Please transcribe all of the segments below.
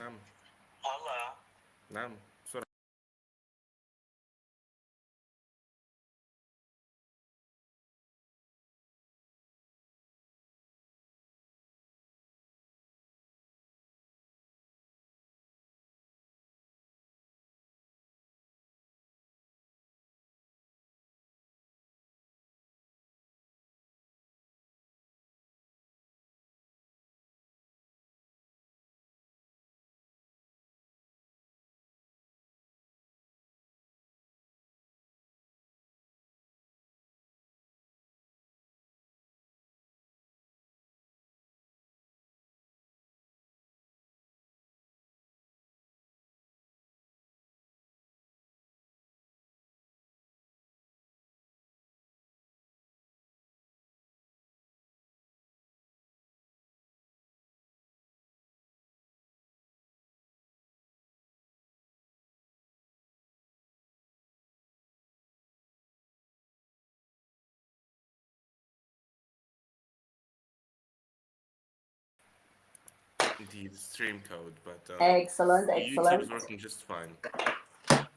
نعم. Allah. نعم. بسرعة. The stream code, but Excellent, YouTube is excellent. working just fine.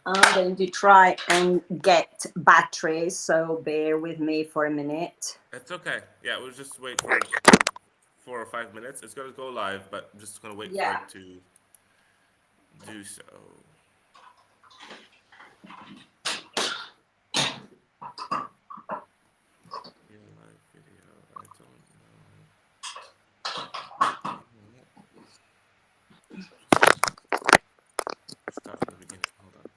I'm going to try and get batteries, so bear with me for a minute. It's okay. Yeah, we'll just wait for 4 or 5 minutes. It's gonna go live, but I'm just gonna wait for Yeah. it to do so. Real live video. I don't know. Just start from the beginning. Hold on.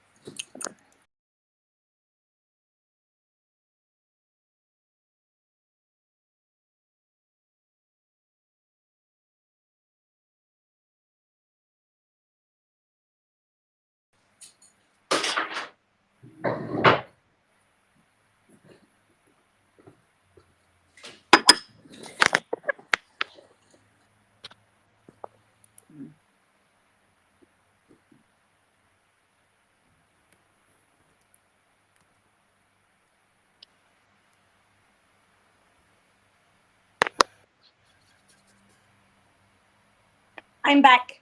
I'm back.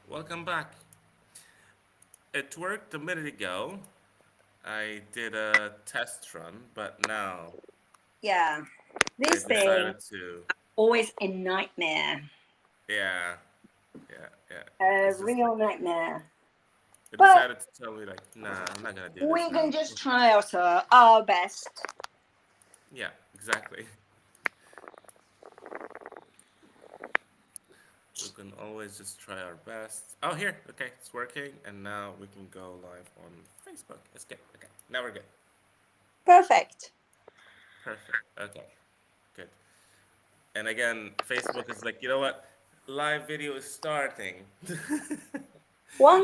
Welcome back. It worked a minute ago. I did a test run, but now Yeah. I This thing, decided to. always a nightmare. Yeah, yeah, yeah. A It's just like real nightmare. it But decided to tell me like, nah, I'm not gonna do this we can now. just try our best. Yeah, exactly. We can always just try our best. Oh, here. Okay, it's working, and now we can go live on Facebook. It's good. Okay, now we're good. Perfect. Perfect. Okay, good. And again, Facebook is like, you know what? Live video is starting.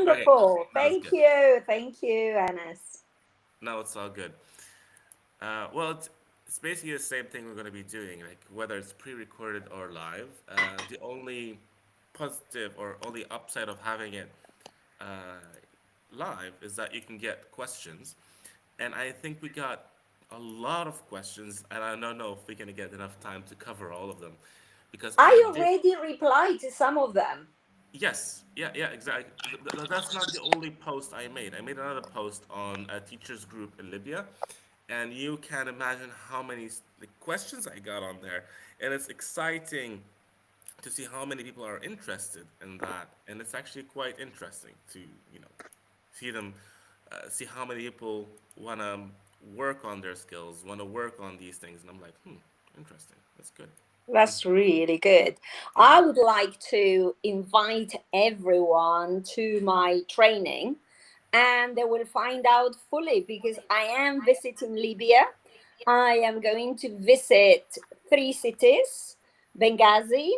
Okay, Wonderful. now it's good. Thank you, Anas. Now it's all good. Well, it's basically the same thing we're going to be doing, like whether it's pre-recorded or live. The only positive or only upside of having it uh, live is that you can get questions, and I think we got a lot of questions, and I don't know if we're going to get enough time to cover all of them, because I I did. already replied to some of them. Yes, yeah, yeah, exactly. That's not the only post I made. I made another post on a teachers group in Libya, and you can imagine how many the questions I got on there. And it's exciting to see how many people are interested in that, and it's actually quite interesting to see them, see how many people want to work on their skills, want to work on these things, and I'm like, interesting. That's good. That's really good. Yeah. I would like to invite everyone to my training and they will find out fully because I am visiting Libya. I am going to visit three cities: Benghazi,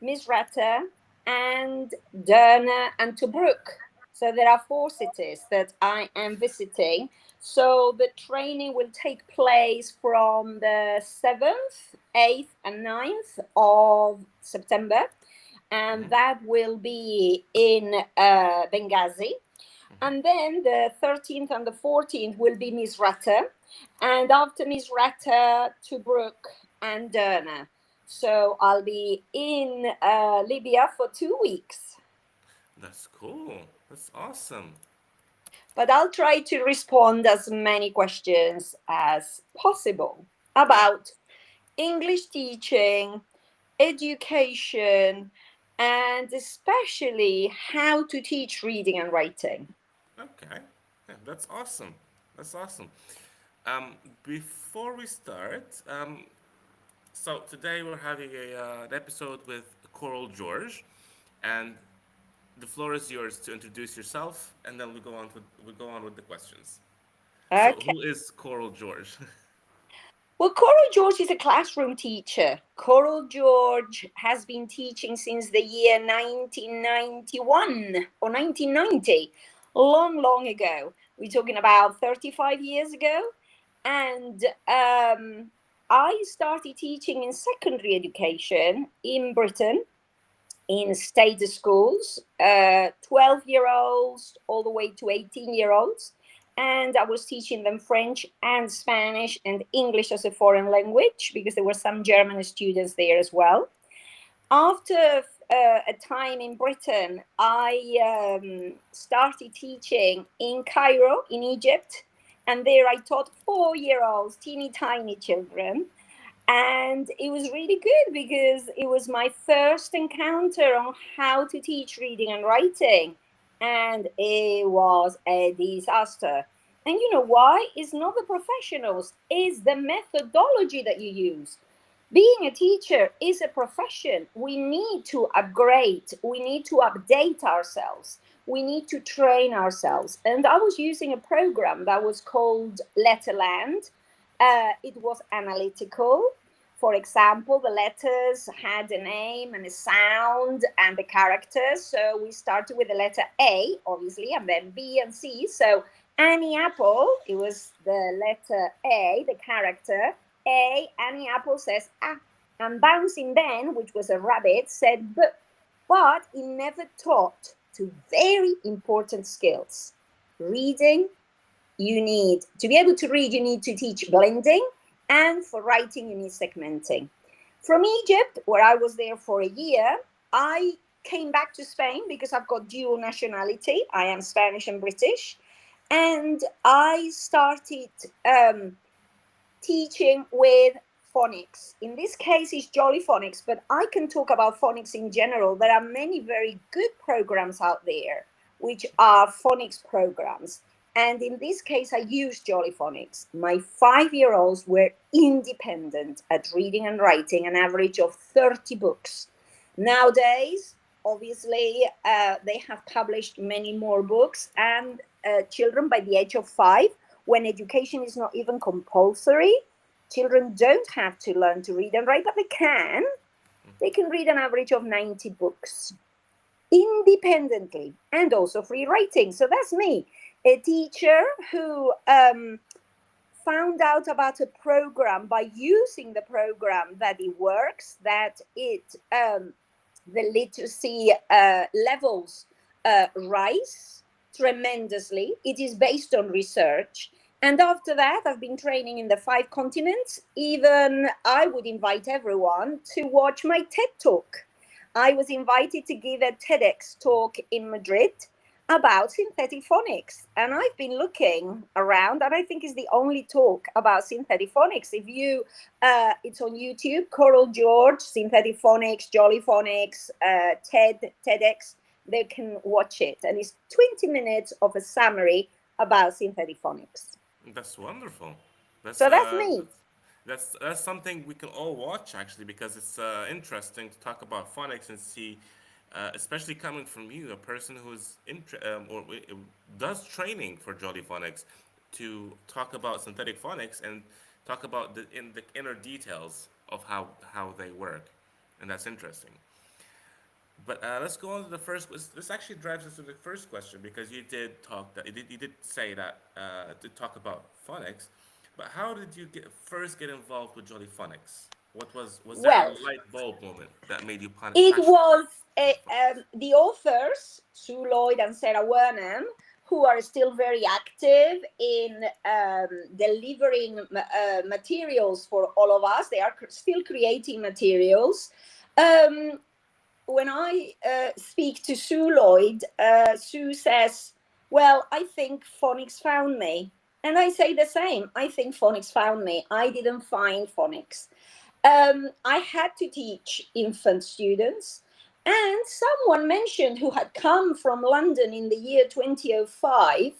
Misrata, and Derna and Tobruk. So there are four cities that I am visiting. So the training will take place from the 7th, 8th, and 9th of September. And Hmm. that will be in Benghazi. And then the 13th and the 14th will be Misrata. And after Misrata, Tobruk and Derna. So I'll be in Libya for 2 weeks. That's cool. That's awesome. But I'll try to respond as many questions as possible Yeah. about English teaching, education, and especially how to teach reading and writing. Okay. Yeah, that's awesome. That's awesome. Um, Before we start, so today we're having an episode with Coral George, and the floor is yours to introduce yourself, and then we go on with the questions. So, Okay. who is Coral George? Well, Coral George is a classroom teacher. Coral George has been teaching since the year 1991 or 1990, long, long ago. We're talking about 35 years ago. And I started teaching in secondary education in Britain in state schools, 12-year-olds all the way to 18-year-olds. And I was teaching them French and Spanish and English as a foreign language because there were some German students there as well. After a time in Britain, I started teaching in Cairo, in Egypt. And there I taught 4-year-olds, teeny tiny children, and it was really good because it was my first encounter on how to teach reading and writing, and it was a disaster. And you know why? It's not the professionals, it's the methodology that you use. Being a teacher is a profession. We need to upgrade, we need to update ourselves, we need to train ourselves. And I was using a program that was called Letterland. It was analytical. For example, the letters had a name and a sound and the characters. So we started with the letter A, obviously, and then B and C. So Annie Apple, it was the letter A, the character. A, Annie Apple says ah. And Bouncing Ben, which was a rabbit, said B. But he never taught two very important skills: reading. You need to be able to read, you need to teach blending, and for writing you need segmenting. From Egypt, where I was there for a year, I came back to Spain because I've got dual nationality. I am Spanish and British. And I started teaching with phonics. In this case, it's Jolly Phonics, but I can talk about phonics in general. There are many very good programs out there, which are phonics programs. And in this case, I used Jolly Phonics. My 5-year-olds were independent at reading and writing, an average of 30 books. Nowadays, obviously, they have published many more books, and children by the age of 5, when education is not even compulsory, children don't have to learn to read and write, but they can read an average of 90 books independently, and also free writing. So that's me, a teacher who found out about a program by using the program, that it works, that it the literacy levels rise tremendously. It is based on research. And after that, I've been training in the 5 continents. Even I would invite everyone to watch my TED Talk. I was invited to give a TEDx talk in Madrid about synthetic phonics. And I've been looking around, and I think it's the only talk about synthetic phonics. If you, it's on YouTube, Coral George, synthetic phonics, Jolly Phonics, TEDx. They can watch it, and it's 20 minutes of a summary about synthetic phonics. That's wonderful. That's So that's uh, me. that's that's something we can all watch actually because it's interesting to talk about phonics and see, especially coming from you, a person who's does training for Jolly Phonics, to talk about synthetic phonics and talk about the inner details of how they work, and that's interesting. But let's go on to the first. This actually drives us to the first question because you did talk that you did say that to talk about phonics, but how did you first get involved with Jolly Phonics? Was there a Well, light bulb moment that made you it passionate was about phonics? the authors, Sue Lloyd and Sarah Wernham, who are still very active in delivering materials for all of us. They are still creating materials. Um, speak to Sue Lloyd, Sue says, "Well, I think phonics found me," and I say the same. I think phonics found me. I didn't find phonics. I had to teach infant students. And someone mentioned who had come from London in the year 2005,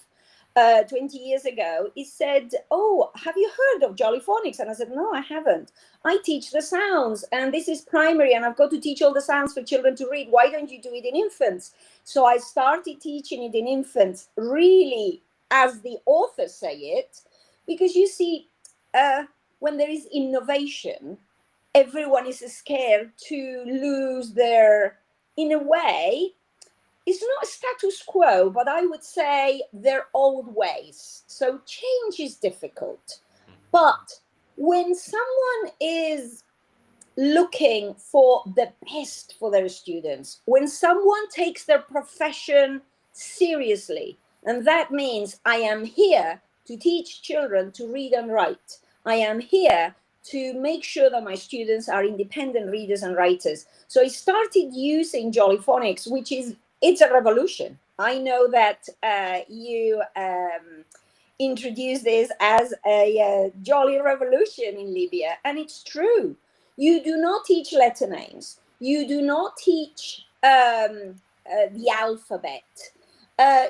20 years ago, he said, "Oh, have you heard of Jolly Phonics?" And I said, "No, I haven't. I teach the sounds, and this is primary, and I've got to teach all the sounds for children to read. Why don't you do it in infants?" So I started teaching it in infants, really, as the authors say it, because you see, when there is innovation, everyone is scared to lose their, in a way, it's not status quo, but I would say their old ways. So change is difficult. But when someone is looking for the best for their students, when someone takes their profession seriously, and that means I am here to teach children to read and write, I am here to make sure that my students are independent readers and writers. So I started using Jolly Phonics, which is, it's a revolution. I know that you introduced this as a jolly revolution in Libya, and it's true. You do not teach letter names. You do not teach the alphabet.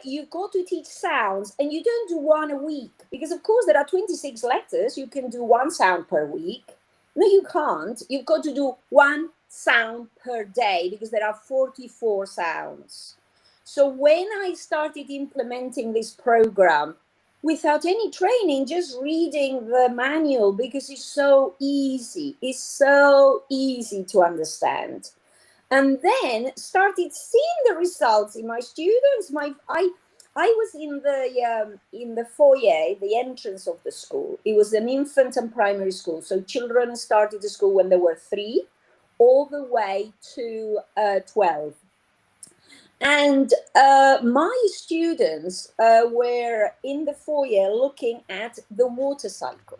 You've got to teach sounds, and you don't do one a week because, of course, there are 26 letters. You can do one sound per week. No, you can't. You've got to do one sound per day because there are 44 sounds. So when I started implementing this program, without any training, just reading the manual, because it's so easy to understand, and then started seeing the results in my students. I was in the foyer, the entrance of the school. It was an infant and primary school, so children started the school when they were 3 all the way to 12. And my students were in the foyer looking at the water cycle.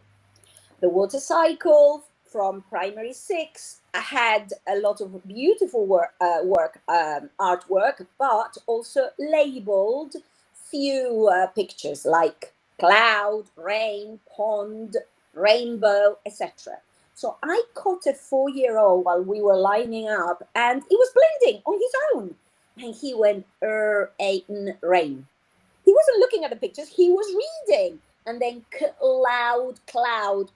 The water cycle from primary 6 had a lot of beautiful artwork, but also labeled few pictures like cloud, rain, pond, rainbow, etc. So I caught a 4-year-old while we were lining up, and he was blending on his own. And he went, rain. He wasn't looking at the pictures, he was reading. And then cloud, cloud,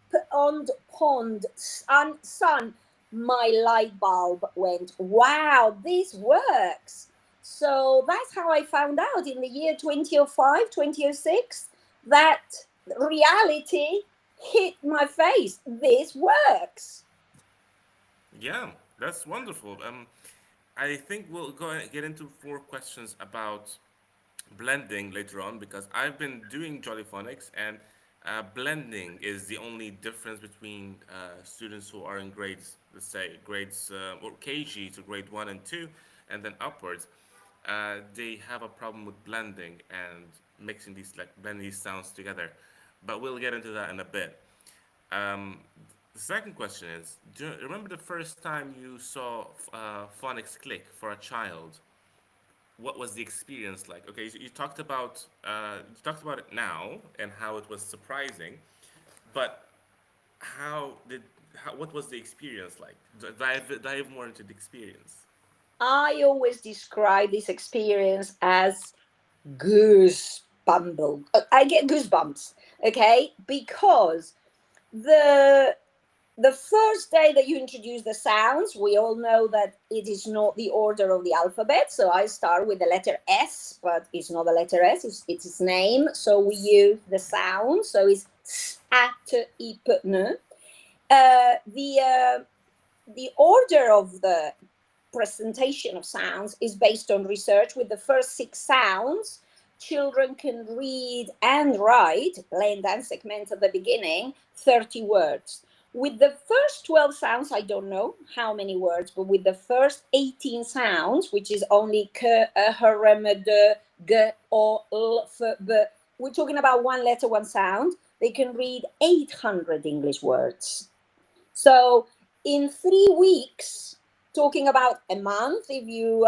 pond, sun, sun. My light bulb went, wow, this works. So that's how I found out in the year 2005, 2006, that reality hit my face. This works. Yeah, that's wonderful. I think we'll go and get into 4 questions about blending later on because I've been doing Jolly Phonics, and blending is the only difference between students who are in grades, let's say grades or KG to grade 1 and 2, and then upwards. They have a problem with blending and mixing these, like blending these sounds together, but we'll get into that in a bit. Um, the second question is: do you remember the first time you saw phonics click for a child? What was the experience like? Okay, so you talked about it now and how it was surprising, but how did what was the experience like? Dive more into the experience. I always describe this experience as goosebumble. I get goosebumps, okay, because the the first day that you introduce the sounds, we all know that it is not the order of the alphabet. So I start with the letter S, but it's not the letter S, it's its name. So we use the sound. So it's S, A, T, I, P, N. The order of the presentation of sounds is based on research. With the first 6 sounds, children can read and write, blend and segment at the beginning, 30 words. With the first 12 sounds, I don't know how many words, but with the first 18 sounds, which is only k, h, r, m, d, g, o, l, f, b, we're talking about one letter, one sound, they can read 800 English words. So in 3 weeks, talking about a month. If you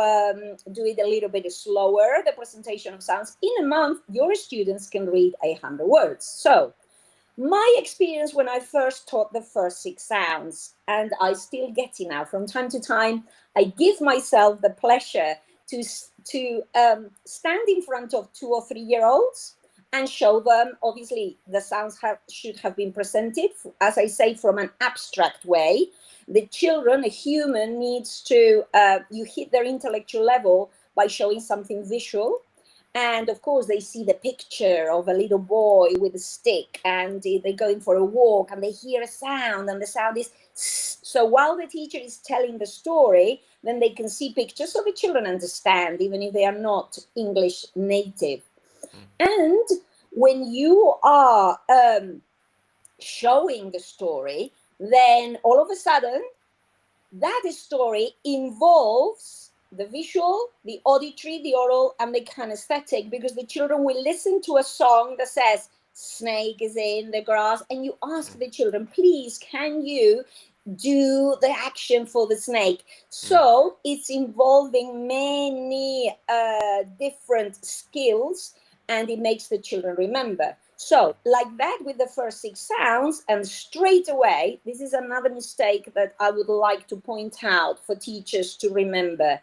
do it a little bit slower, the presentation of sounds, in a month, your students can read 100 words. So my experience when I first taught the first six sounds, and I still get it now from time to time, I give myself the pleasure to stand in front of 2 or 3 year olds and show them. Obviously, the sounds should have been presented, as I say, from an abstract way. The children, a human, needs to you hit their intellectual level by showing something visual, and of course, they see the picture of a little boy with a stick, and they're going for a walk, and they hear a sound, and the sound is so while the teacher is telling the story, then they can see pictures so the children understand, even if they are not English native. And when you are showing the story, then all of a sudden that story involves the visual, the auditory, the oral, and the kinesthetic, because the children will listen to a song that says, snake is in the grass, and you ask the children, please, can you do the action for the snake? So it's involving many different skills, and it makes the children remember. So, like that with the first six sounds, and straight away, this is another mistake that I would like to point out for teachers to remember.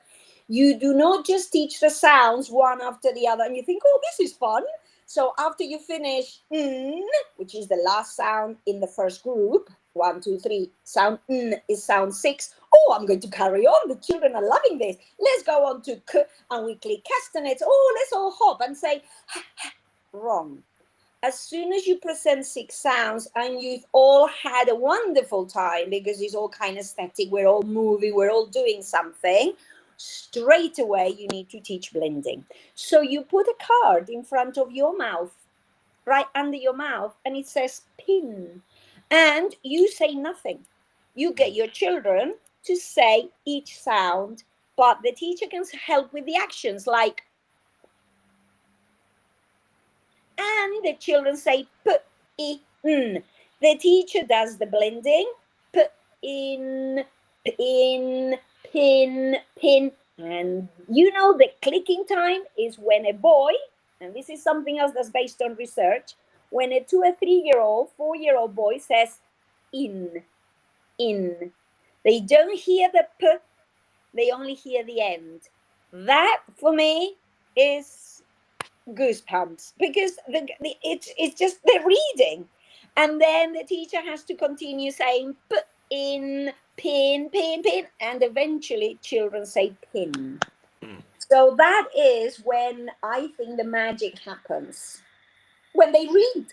You do not just teach the sounds one after the other, and you think, oh, this is fun. So, after you finish, which is the last sound in the first group, 1, 2, 3, sound is sound six. Oh, I'm going to carry on. The children are loving this. Let's go on to k, and we click castanets. Oh, let's all hop and say, wrong. As soon as you present six sounds and you've all had a wonderful time because it's all kind of static, we're all moving, we're all doing something, straight away you need to teach blending. So you put a card in front of your mouth, right under your mouth, and it says pin. And you say nothing. You get your children to say each sound, but the teacher can help with the actions like, and the children say p, I, n. The teacher does the blending, p, in, pin, pin, pin. And you know the clicking time is when a boy, and this is something else that's based on research, when a 2 or 3 year old, 4 year old boy says in, in. They don't hear the p, they only hear the end. That for me is goosebumps, because it's just the reading, and then the teacher has to continue saying put in, pin, pin, pin, and eventually children say pin. So that is when I think the magic happens, when they read.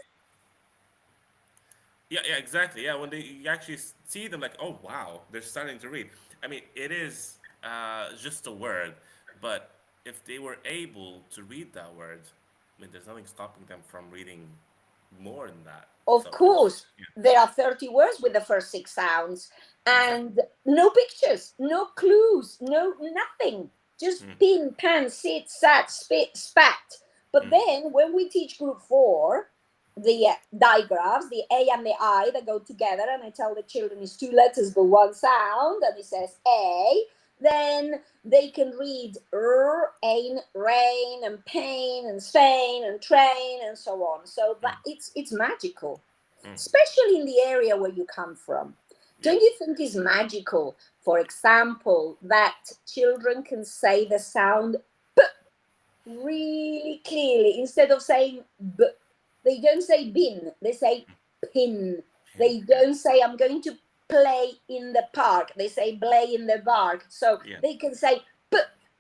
Yeah, yeah, exactly. Yeah, when they you actually see them, like, oh wow, they're starting to read. I mean, it is just a word, but if they were able to read that word, I mean, there's nothing stopping them from reading more than that. Of So it's course, yeah, there are 30 words with the first six sounds, exactly. and no pictures, no clues, no nothing. Just pin, pan, sit, sat, spit, spat. But then when we teach group four, the digraphs, the A and the I that go together, and I tell the children it's two letters but one sound, and it says A, then they can read ain, rain, and pain, and Spain, and train, and so on. So that it's magical, especially in the area where you come from. Yeah. Don't you think it's magical, for example, that children can say the sound really clearly instead of saying b? They don't say bin, they say pin. They Yeah. don't say I'm going to play in the park, they say play in the park. So Yeah. they can say p,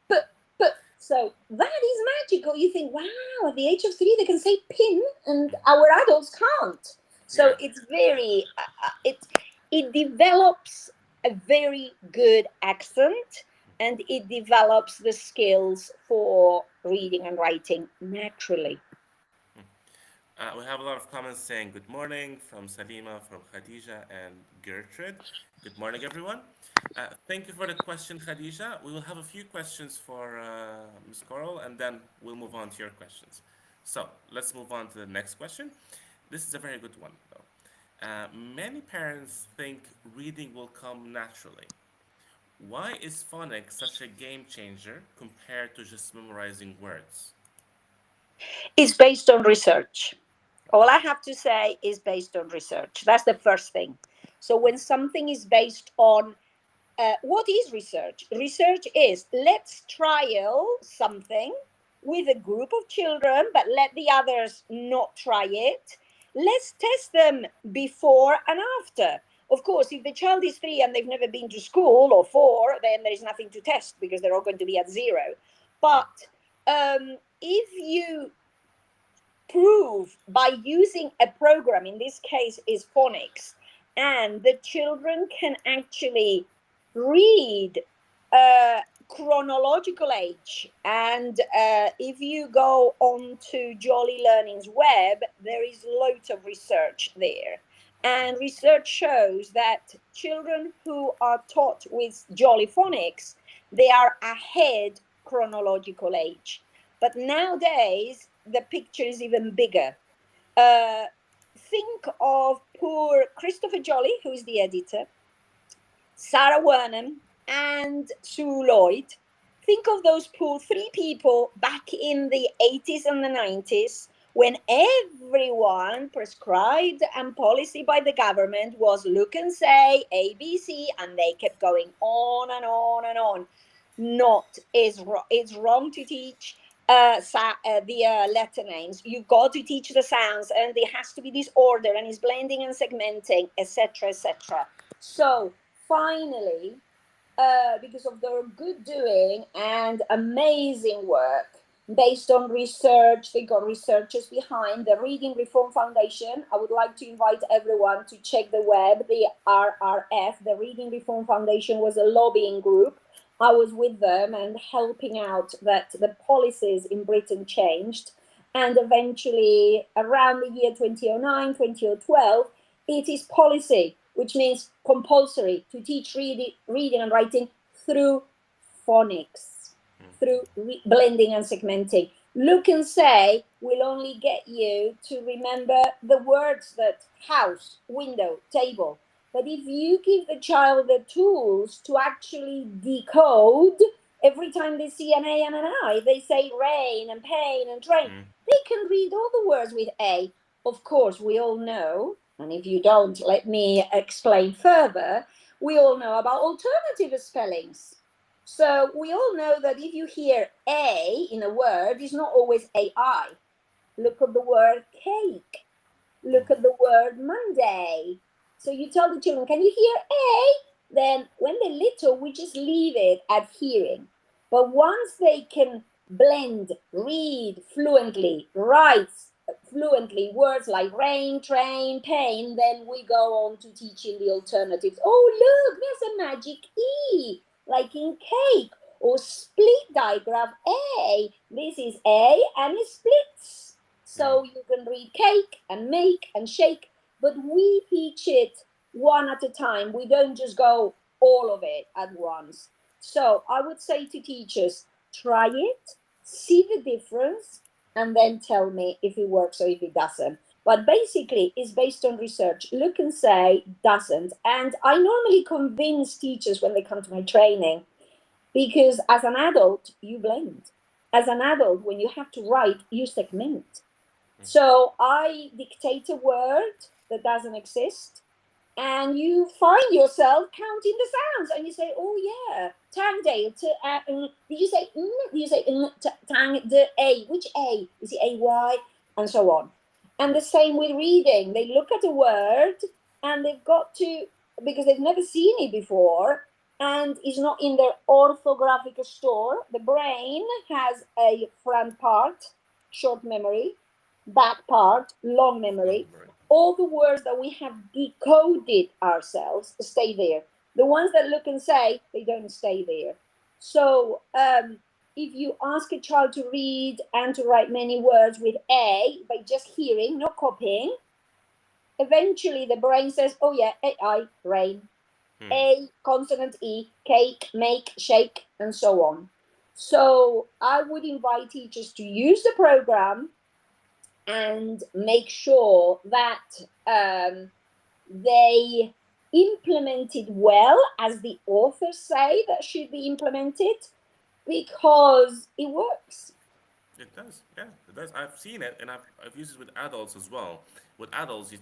p, p. So that is magical. You think, wow, at the age of 3 they can say pin, and our adults can't. So Yeah. it's very it develops a very good accent, and it develops the skills for reading and writing naturally. We have a lot of comments saying good morning from Salima, from Khadija, and Gertrude. Good morning, everyone. Thank you for the question, Khadija. We will have a few questions for Ms. Coral, and then we'll move on to your questions. So let's move on to the next question. This is a very good one, though. Many parents think reading will come naturally. Why is phonics such a game changer compared to just memorizing words? It's based on research. All I have to say is based on research. That's the first thing. So when something is based on what is research? Research is let's trial something with a group of children, but let the others not try it. Let's test them before and after. Of course, if the child is 3 and they've never been to school, or 4, then there is nothing to test because they're all going to be at 0. But if you prove by using a program, in this case is phonics, and the children can actually read uh, chronological age. And if you go on to Jolly Learning's web, there is loads of research there. And research shows that children who are taught with Jolly Phonics, they are ahead chronological age. But nowadays, the picture is even bigger. Uh, think of poor Christopher Jolly, who is the editor, Sarah Wernham, and Sue Lloyd. Think of those poor 3 people back in the 80s and the 90s when everyone prescribed and policy by the government was look and say ABC, and they kept going on and on and on. Not is it's wrong to teach the letter names. You've got to teach the sounds, and there has to be this order, and it's blending and segmenting, etc., etc. So finally, because of their good doing and amazing work based on research, they got researchers behind the Reading Reform Foundation. I would like to invite everyone to check the web. The RRF, the Reading Reform Foundation, was a lobbying group. I was with them and helping out that the policies in Britain changed. And eventually, around the year 2009, 2012, it is policy, which means compulsory to teach reading and writing through phonics, through blending and segmenting. Look and say will only get you to remember the words that house, window, table. But if you give the child the tools to actually decode, every time they see an A and an I, they say rain and pain and train. They can read all the words with A. Of course, we all know, and if you don't, let me explain further, we all know about alternative spellings. So we all know that if you hear A in a word, it's not always AI. Look at the word cake. Look at the word Monday. So you tell the children, can you hear A? Then when they're little, we just leave it at hearing. But once they can blend, read fluently, write fluently words like rain, train, pain, then we go on to teaching the alternatives. Oh, look, there's a magic E, like in cake, or split diagram A. This is A and it splits. So you can read cake and make and shake, but we teach it one at a time. We don't just go all of it at once. So I would say to teachers, try it, see the difference, and then tell me if it works or if it doesn't. But basically, it's based on research. Look and say doesn't. And I normally convince teachers when they come to my training, because as an adult, you blend. As an adult, when you have to write, you segment. So I dictate a word that doesn't exist, and you find yourself counting the sounds, and you say, "Oh yeah, Tangdale to did you say did you say tang the a? Which a is it? AY and so on." And the same with reading. They look at a word and they've got to, because they've never seen it before and it's not in their orthographic store. The brain has a front part, short memory, back part, long memory. All the words that we have decoded ourselves stay there. The ones that look and say, they don't stay there. So if you ask a child to read and to write many words with A by just hearing, not copying, eventually the brain says, oh yeah, AI, rain. A, consonant E, cake, make, shake, and so on. So I would invite teachers to use the program and make sure that they implemented well, as the authors say that should be implemented, because it works. It does, yeah, it does. I've seen it, and I've used it with adults as well. With adults, you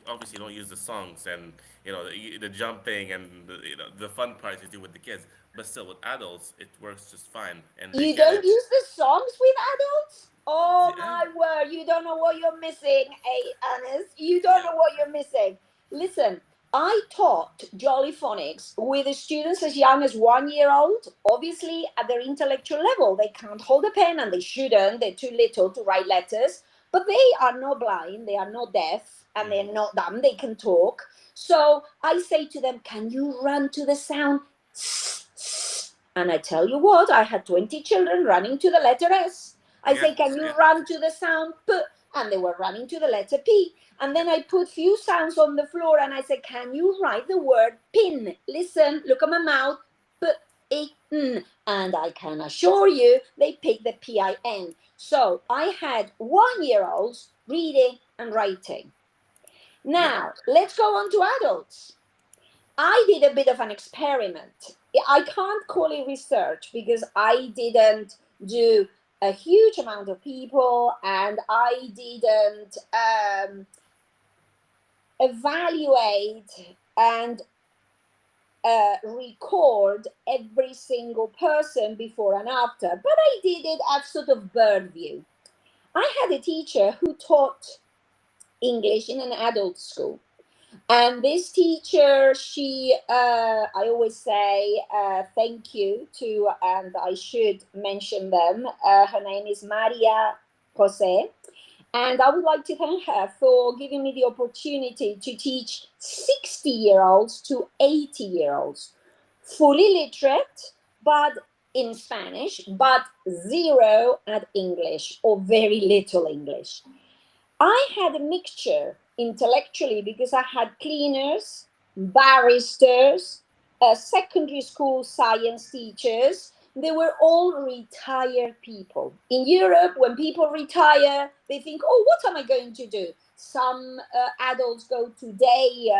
obviously don't use the songs and the jumping and the fun parts you do with the kids. But still, with adults, it works just fine, and they You get don't it. use the songs with adults? Oh Yeah, my word, you don't know what you're missing, hey, Anis. You don't yeah, know what you're missing. Listen, I taught Jolly Phonics with the students as young as 1 year old. Obviously, at their intellectual level, they can't hold a pen and they shouldn't. They're too little to write letters. But they are not blind, they are not deaf, and they're not dumb. They can talk. So I say to them, can you run to the sound? And I tell you what, I had 20 children running to the letter S. I yeah, say, can you yeah, run to the sound P? And they were running to the letter P. And yeah, then I put few sounds on the floor and I said, can you write the word pin? Listen, look at my mouth. P, I, N. And I can assure you, they picked the PIN. So I had 1 year olds reading and writing. yeah. Now, let's go on to adults. I did a bit of an experiment. I can't call it research because I didn't do a huge amount of people, and I didn't evaluate and record every single person before and after, but I did it at sort of bird view. I had a teacher who taught English in an adult school. And this teacher, I always say thank you to, and I should mention them. Her name is Maria Jose. And I would like to thank her for giving me the opportunity to teach 60-year-olds to 80-year-olds, fully literate, but in Spanish, but zero at English or very little English. I had a mixture intellectually because I had cleaners, barristers, secondary school science teachers. They were all retired people. In Europe, when people retire, they think, oh, what am I going to do? Some adults go to day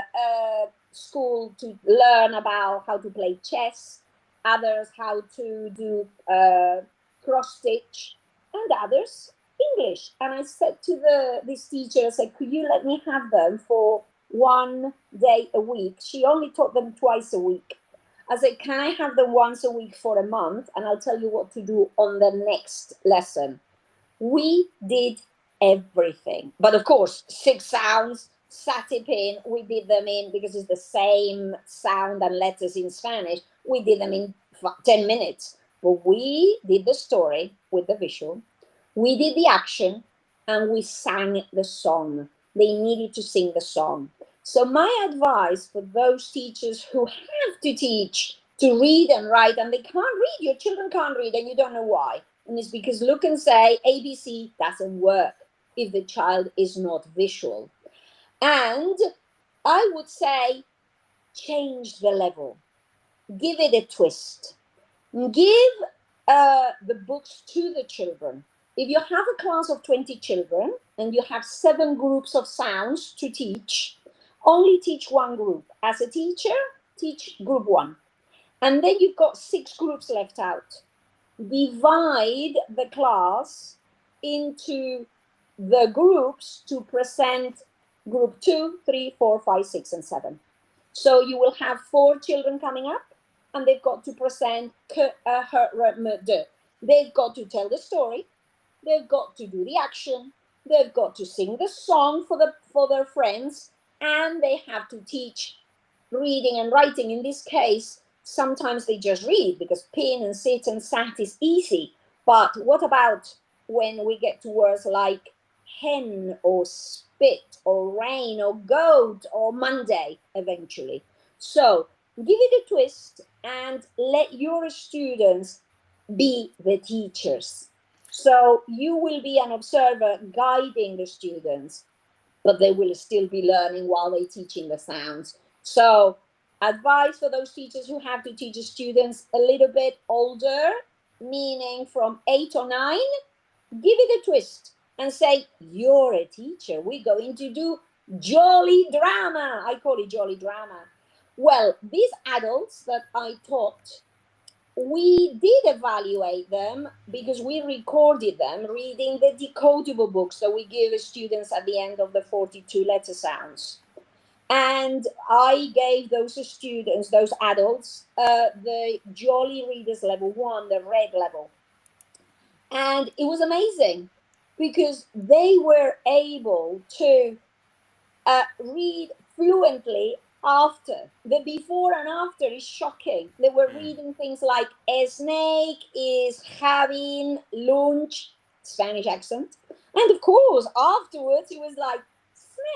school to learn about how to play chess, others how to do cross stitch, and others English. And I said to this teacher, I said, could you let me have them for 1 day a week? She only taught them twice a week. I said, can I have them once a week for a month? And I'll tell you what to do on the next lesson. We did everything. But of course, 6 sounds, satipin, we did them in, because it's the same sound and letters in Spanish, we did them in 10 minutes. But we did the story with the visual, we did the action, and we sang the song. They needed to sing the song. So, my advice for those teachers who have to teach to read and write, and they can't read, your children can't read, and you don't know why. And it's because look and say ABC doesn't work if the child is not visual. And I would say change the level, give it a twist. Give the books to the children. If you have a class of 20 children and you have 7 groups of sounds to teach, only teach one group. As a teacher, teach group one. And then you've got 6 groups left out. Divide the class into the groups to present group 2, 3, 4, 5, 6, and 7. So you will have 4 children coming up, and they've got to present they've got to tell the story, they've got to do the action, they've got to sing the song for their friends, and they have to teach reading and writing. In this case, sometimes they just read because pin and sit and sat is easy. But what about when we get to words like hen or spit or rain or goat or Monday eventually? So give it a twist and let your students be the teachers. So you will be an observer guiding the students, but they will still be learning while they're teaching the sounds. So, advice for those teachers who have to teach students a little bit older, meaning from 8 or 9, give it a twist and say, you're a teacher. We're going to do jolly drama. I call it jolly drama. Well, these adults that I taught, we did evaluate them because we recorded them reading the decodable books that we give students at the end of the 42 letter sounds. And I gave those students, those adults, the Jolly Readers level one, the red level. And it was amazing because they were able to read fluently after. The before and after is shocking. They were reading things like a snake is having lunch, Spanish accent. And of course, afterwards, it was like,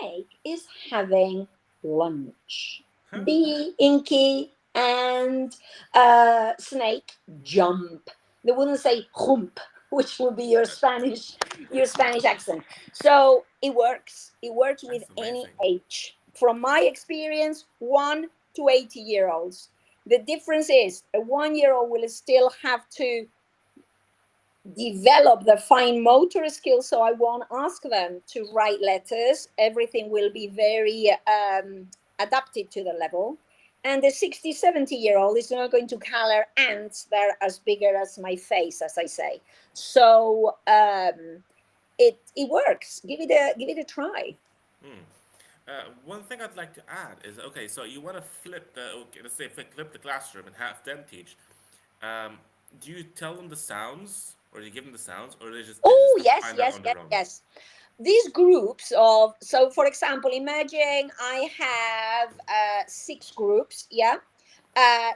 snake is having lunch. Bee, inky, and snake jump. They wouldn't say hump, which would be your Spanish accent. So it works. It works with That's any amazing. age. From my experience, 1 to 80-year-olds. The difference is a 1 year old will still have to develop the fine motor skills. So I won't ask them to write letters. Everything will be very adapted to the level. And the 60, 70-year-old is not going to color ants that are as bigger as my face, as I say. So it works. Give it a try. One thing I'd like to add is okay. So you want to flip the okay, let's say flip the classroom and have them teach. Um, do you tell them the sounds, or do you give them the sounds, or they just Oh, have to yes, find out yes, on yes, their own? yes. These groups of, so for example, imagine I have 6 groups, yeah,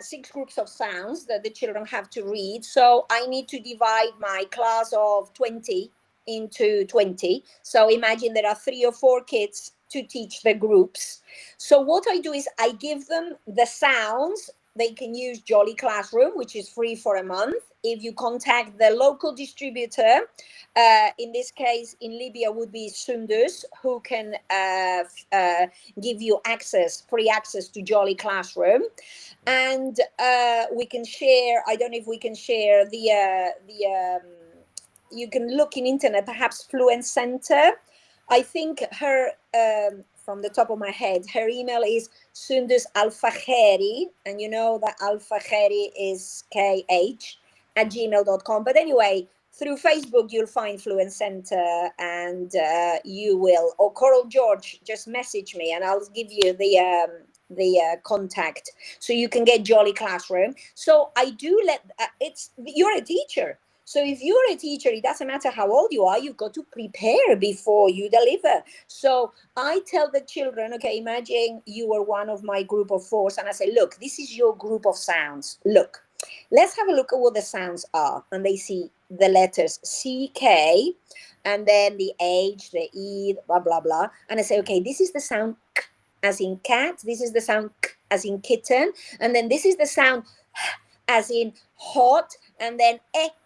6 groups of sounds that the children have to read. So I need to divide my class of 20 into 20. So imagine there are 3 or 4 kids to teach the groups. So what I do is I give them the sounds. They can use Jolly Classroom, which is free for a month. If you contact the local distributor, in this case, in Libya, would be Sundus, who can give you access, free access to Jolly Classroom, and we can share. I don't know if we can share the. You can look in internet, perhaps Fluent Center. I think her, from the top of my head, her email is Sundus Alfaheri, and you know that Alfaheri is KH at gmail.com. But anyway, through Facebook, you'll find Fluent Center, and you will, or Coral George, just message me and I'll give you the contact so you can get Jolly Classroom. So I do let, it's, you're a teacher. So if you're a teacher, it doesn't matter how old you are, you've got to prepare before you deliver. So I tell the children, okay, imagine you were one of my group of 4s, and I say, look, this is your group of sounds. Look, let's have a look at what the sounds are. And they see the letters CK, and then the H, the E, blah, blah, blah. And I say, okay, this is the sound K as in cat. This is the sound K as in kitten. And then this is the sound as in hot, and then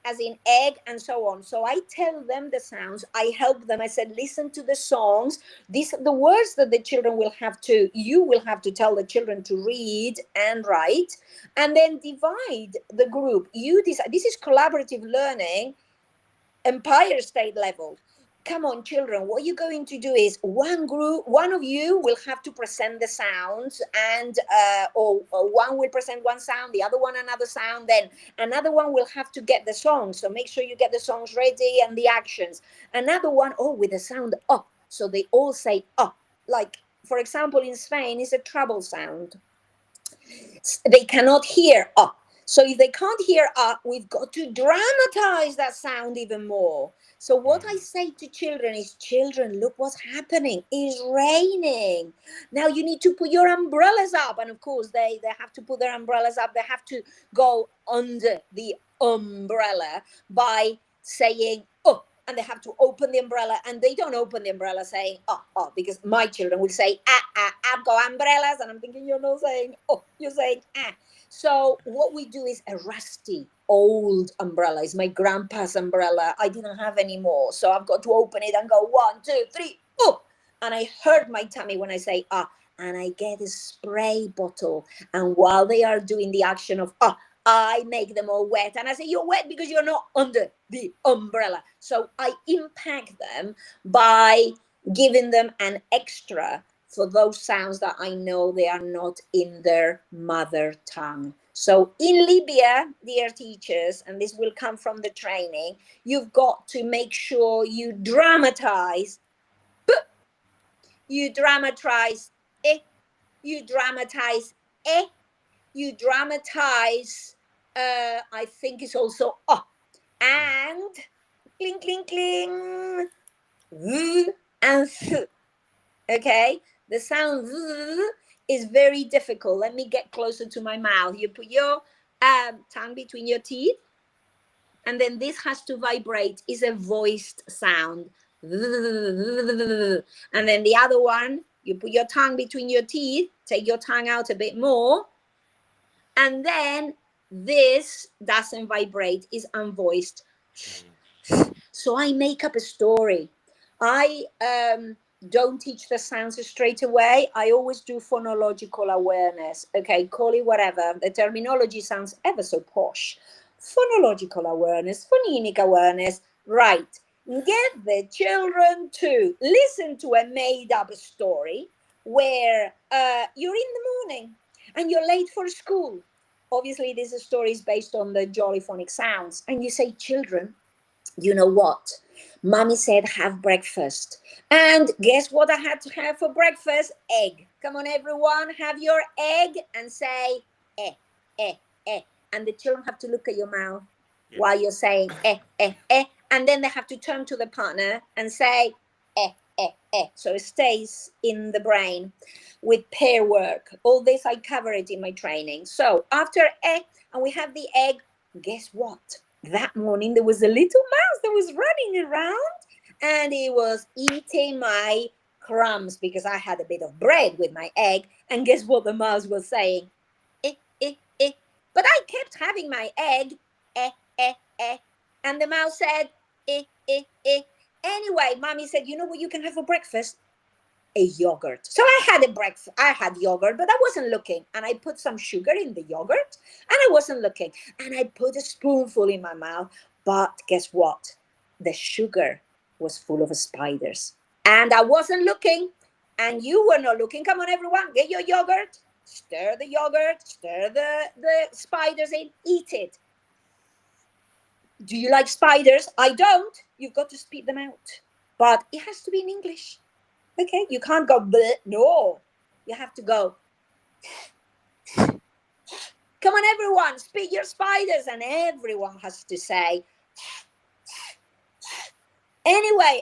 as in egg, and so on. So I tell them the sounds, I help them. I said, listen to the songs. These are the words that the children will have to, you will have to tell the children to read and write, and then divide the group. You decide. This is collaborative learning, Empire State level. Come on, children, what you're going to do is one group, one of you will have to present the sounds, and or one will present one sound, the other one another sound, then another one will have to get the songs. So make sure you get the songs ready and the actions. Another one, oh, with the sound up. So they all say up. Like, for example, in Spain, is a treble sound. They cannot hear up. So if they can't hear up, we've got to dramatize that sound even more. So what I say to children is, children, look what's happening. It's raining. Now you need to put your umbrellas up. And of course, they have to put their umbrellas up. They have to go under the umbrella by saying, oh, and they have to open the umbrella, and they don't open the umbrella saying oh, because my children will say I've got umbrellas, and I'm thinking, you're not saying oh, you're saying ah. So what we do is a rusty old umbrella. It's my grandpa's umbrella. I didn't have any more, so I've got to open it and go 1, 2, 3 oh, and I hurt my tummy when I say ah, and I get a spray bottle, and while they are doing the action of ah, I make them all wet. And I say, you're wet because you're not under the umbrella. So I impact them by giving them an extra for those sounds that I know they are not in their mother tongue. So in Libya, dear teachers, and this will come from the training, you've got to make sure you dramatize, you dramatize eh, you dramatize eh, you dramatize, I think it's also oh, and cling, cling, cling, v and th. Okay, the sound v is very difficult. Let me get closer to my mouth. You put your tongue between your teeth, and then this has to vibrate. Is a voiced sound. And then the other one, you put your tongue between your teeth, take your tongue out a bit more, and then this doesn't vibrate, is unvoiced. So I make up a story. I don't teach the sounds straight away. I always do phonological awareness. Okay, call it whatever. The terminology sounds ever so posh. Phonological awareness, phonemic awareness. Right. Get the children to listen to a made up story where you're in the morning and you're late for school. Obviously, this story is based on the Jolly Phonics sounds. And you say, children, you know what? Mommy said have breakfast. And guess what I had to have for breakfast? Egg. Come on, everyone, have your egg and say eh, eh, eh. And the children have to look at your mouth Yeah. while you're saying eh, eh, eh. And then they have to turn to the partner and say eh, eh, eh. So it stays in the brain with pair work. All this I cover it in my training. So after egg, and we have the egg, guess what? That morning there was a little mouse that was running around and he was eating my crumbs because I had a bit of bread with my egg. And guess what the mouse was saying? Eh, eh, eh. But I kept having my egg. Eh, eh, eh. And the mouse said, eh, eh, eh. Anyway, mommy said, you know what you can have for breakfast? A yogurt. So I had a breakfast. I had yogurt, but I wasn't looking. And I put some sugar in the yogurt and I wasn't looking. And I put a spoonful in my mouth. But guess what? The sugar was full of spiders. And I wasn't looking. And you were not looking. Come on, everyone, get your yogurt. Stir the yogurt. Stir the spiders in. Eat it. Do you like spiders? I don't. You've got to spit them out. But it has to be in English. Okay, you can't go bleh. No, you have to go. Come on, everyone, spit your spiders, and everyone has to say. Anyway,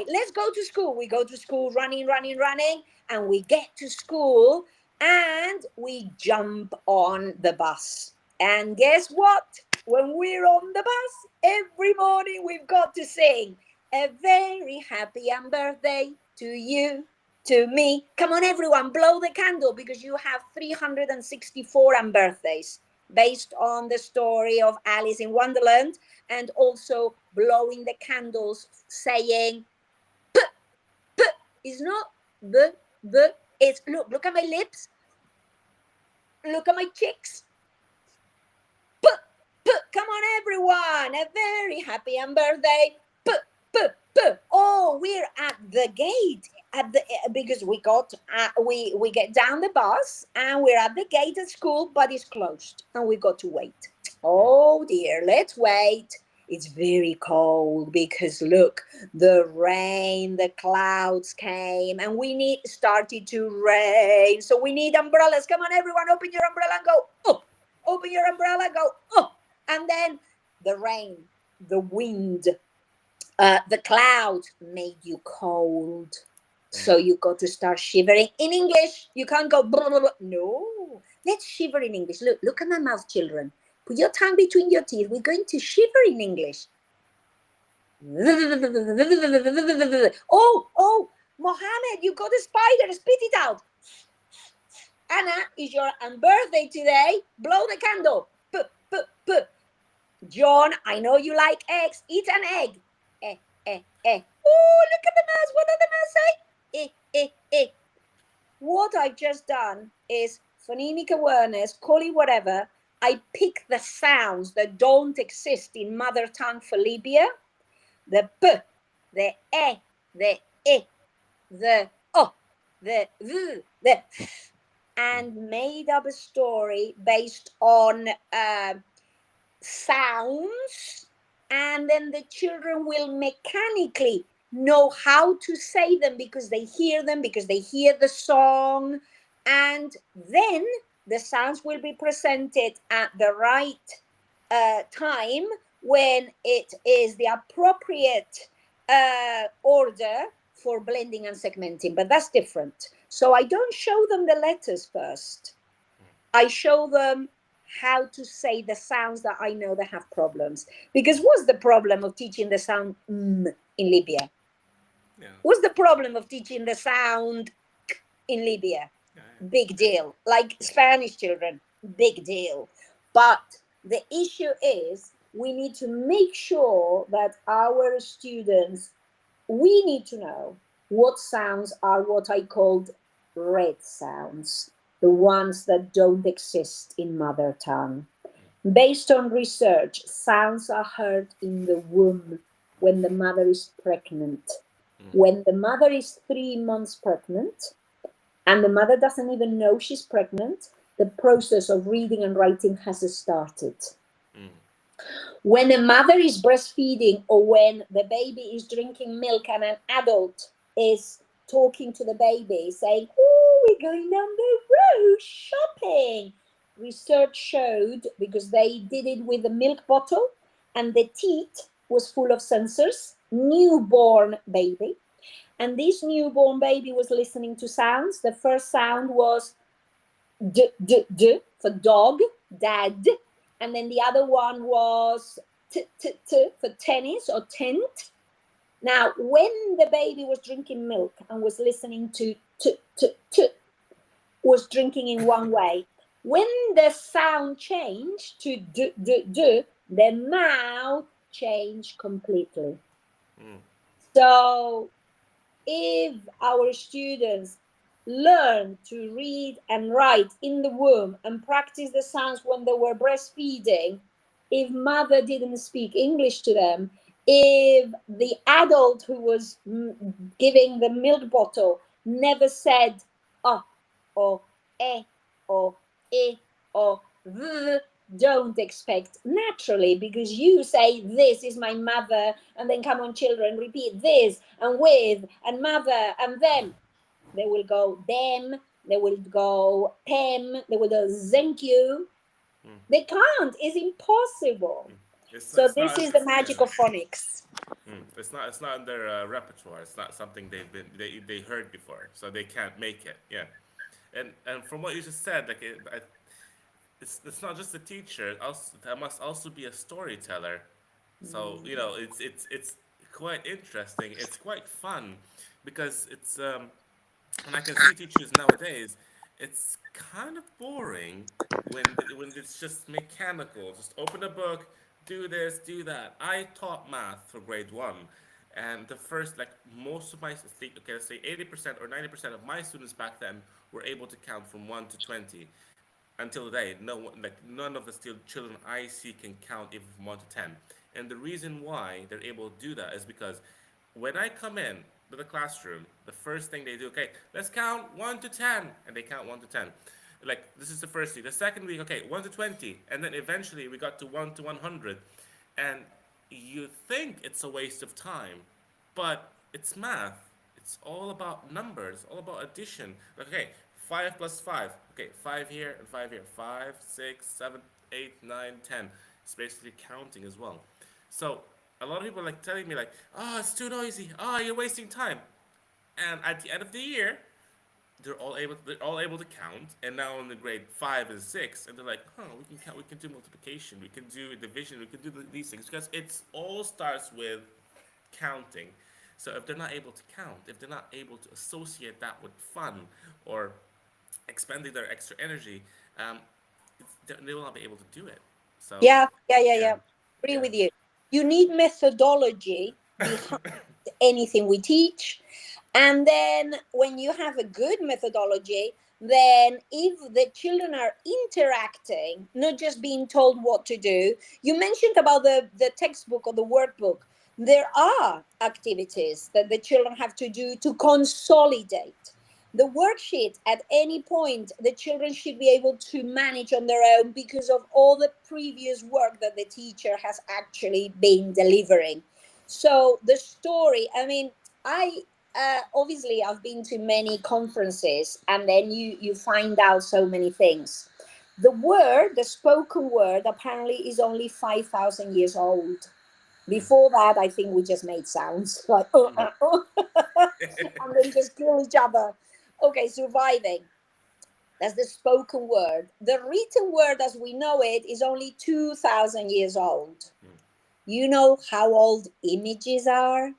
let's go to school. We go to school running, and we get to school and we jump on the bus. And guess what? When we're on the bus, every morning we've got to sing a very happy birthday to you, to me. Come on, everyone, blow the candle because you have 364 birthdays based on the story of Alice in Wonderland, and also blowing the candles saying p, p. It's not b, b. It's look at my lips. Look at my cheeks. P, p. Come on, everyone. A very happy birthday. P, p, p. Oh, we're at the gate at the because we got we get down the bus and we're at the gate at school, but it's closed and we got to wait. Oh dear, let's wait. It's very cold because look, the rain, the clouds came and started to rain. So we need umbrellas. Come on, everyone, open your umbrella and go up. Open your umbrella, go up. And then the rain, the wind, the clouds made you cold. So you got to start shivering in English. You can't go blah, blah, blah. No, let's shiver in English. Look at my mouth, children. Put your tongue between your teeth. We're going to shiver in English. Oh, Mohammed, you got a spider. Spit it out. Anna, it's your birthday today. Blow the candle. P, p, p. John, I know you like eggs. Eat an egg. Eh, eh, eh. Oh, look at the mouse. What did the mouse say? Eh, eh, eh. What I've just done is phonemic awareness, call it whatever. I pick the sounds that don't exist in mother tongue for Libya. The p, the e, the I, the o. the and made up a story based on sounds, and then the children will mechanically know how to say them because they hear them, because they hear the song, and then the sounds will be presented at the right time when it is the appropriate order for blending and segmenting. But that's different. So I don't show them the letters first. I show them how to say the sounds that I know they have problems. Because what's the problem of teaching the sound in Libya? Yeah. What's the problem of teaching the sound in Libya? Yeah. Big deal. Like Spanish children, big deal. But the issue is we need to make sure that our students, we need to know what sounds are what I called red sounds, the ones that don't exist in mother tongue. Based on research, sounds are heard in the womb when the mother is pregnant. When the mother is 3 months pregnant and the mother doesn't even know she's pregnant, the process of reading and writing has started. When a mother is breastfeeding or when the baby is drinking milk and an adult is talking to the baby saying, oh, we're going down the road shopping. Research showed, because they did it with a milk bottle and the teat was full of sensors, newborn baby. And this newborn baby was listening to sounds. The first sound was d, d, d for dog, dad. And then the other one was t, t, t for tennis or tent. Now, when the baby was drinking milk and was listening to t, t, t, was drinking in one way. When the sound changed to d, d, d, the mouth changed completely. So if our students learn to read and write in the womb and practice the sounds when they were breastfeeding, if mother didn't speak English to them, if the adult who was giving the milk bottle never said or or or don't expect naturally, because you say this is my mother and then come on children repeat this and with and mother and them, they will go them, they will go them, they will go thank you. They can't, it's impossible. So It's this not. is the magic of phonics. It's not. It's not in their repertoire. It's not something they heard before, so they can't make it. Yeah, and from what you just said, like it's not just a teacher. Also, I must also be a storyteller. So it's quite interesting. It's quite fun because it's and I can see teachers nowadays. It's kind of boring when it's just mechanical. Just open a book, do this, do that. I taught math for grade one, and the first like most of my okay, let's say 80% or 90% of my students back then were able to count from 1 to 20 until today. No one, like none of the still children I see can count even from 1 to 10. And the reason why they're able to do that is because when I come in to the classroom, the first thing they do, okay, let's count 1 to 10, and they count 1 to 10. Like this is the first week. The second week, okay, 1 to 20, and then eventually we got to 1 to 100, and you think it's a waste of time, but it's math. It's all about numbers, all about addition. Like, okay, 5 plus 5. Okay, 5 here and 5 here. 5, 6, 7, 8, 9, 10. It's basically counting as well. So a lot of people are like telling me like, oh, it's too noisy. Oh, you're wasting time. And at the end of the year, they're all able to count, and now in the grade 5 and 6, and they're like, huh, we can count, we can do multiplication, we can do division, we can do these things, because it all starts with counting. So if they're not able to count, if they're not able to associate that with fun or expending their extra energy, they will not be able to do it. So yeah, Yeah. Agree yeah. with you. You need methodology behind anything we teach. And then when you have a good methodology, then if the children are interacting, not just being told what to do, you mentioned about the textbook or the workbook. There are activities that the children have to do to consolidate. The worksheet at any point the children should be able to manage on their own because of all the previous work that the teacher has actually been delivering. So the story, I mean, I obviously I've been to many conferences, and then you find out so many things. The word, the spoken word, apparently is only 5,000 years old. Before that, I think we just made sounds like, and then just kill each other. Okay, surviving. That's the spoken word. The written word as we know it is only 2,000 years old. You know how old images are? Oh,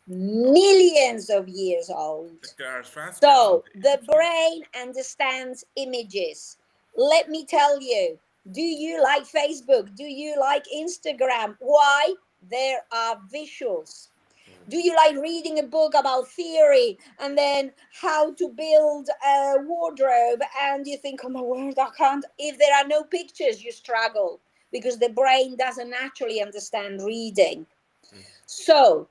Millions of years old. there are transcripts of So the the images. brain understands images. Let me tell you, do you like Facebook? Do you like Instagram? Why? There are visuals. Do you like reading a book about theory and then how to build a wardrobe and you think, oh my word, I can't? If there are no pictures, you struggle because the brain doesn't naturally understand reading. So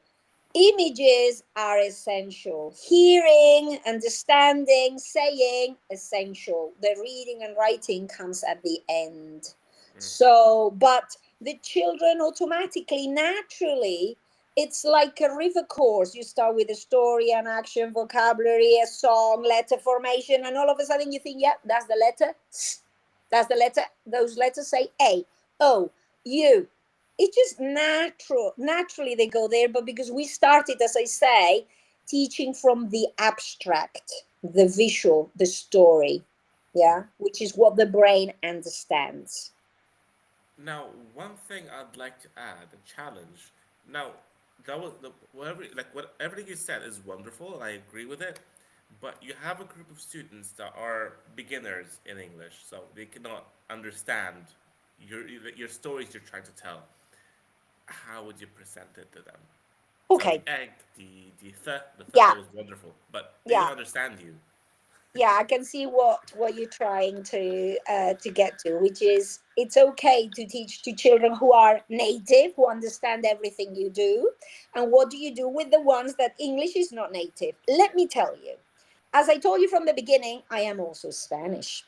images are essential. Hearing, understanding, saying, essential. The reading and writing comes at the end. So, but the children automatically, naturally, it's like a river course. You start with a story, an action, vocabulary, a song, letter formation, and all of a sudden you think, yeah, that's the letter. That's the letter. Those letters say A, O, U. It's just naturally they go there, but because we started, as I say, teaching from the abstract, the visual, the story, yeah, which is what the brain understands. Now, one thing I'd like to add, a challenge. Now, that was the whatever like what everything you said is wonderful, and I agree with it. But you have a group of students that are beginners in English, so they cannot understand your stories you're trying to tell. How would you present it to them? So the Okay, egg, the th yeah, that was wonderful, but they don't yeah, understand you. yeah. I can see what you're trying to get to, which is it's okay to teach to children who are native, who understand everything you do, and what do you do with the ones that English is not native? Let me tell you. As I told you from the beginning, I am also Spanish.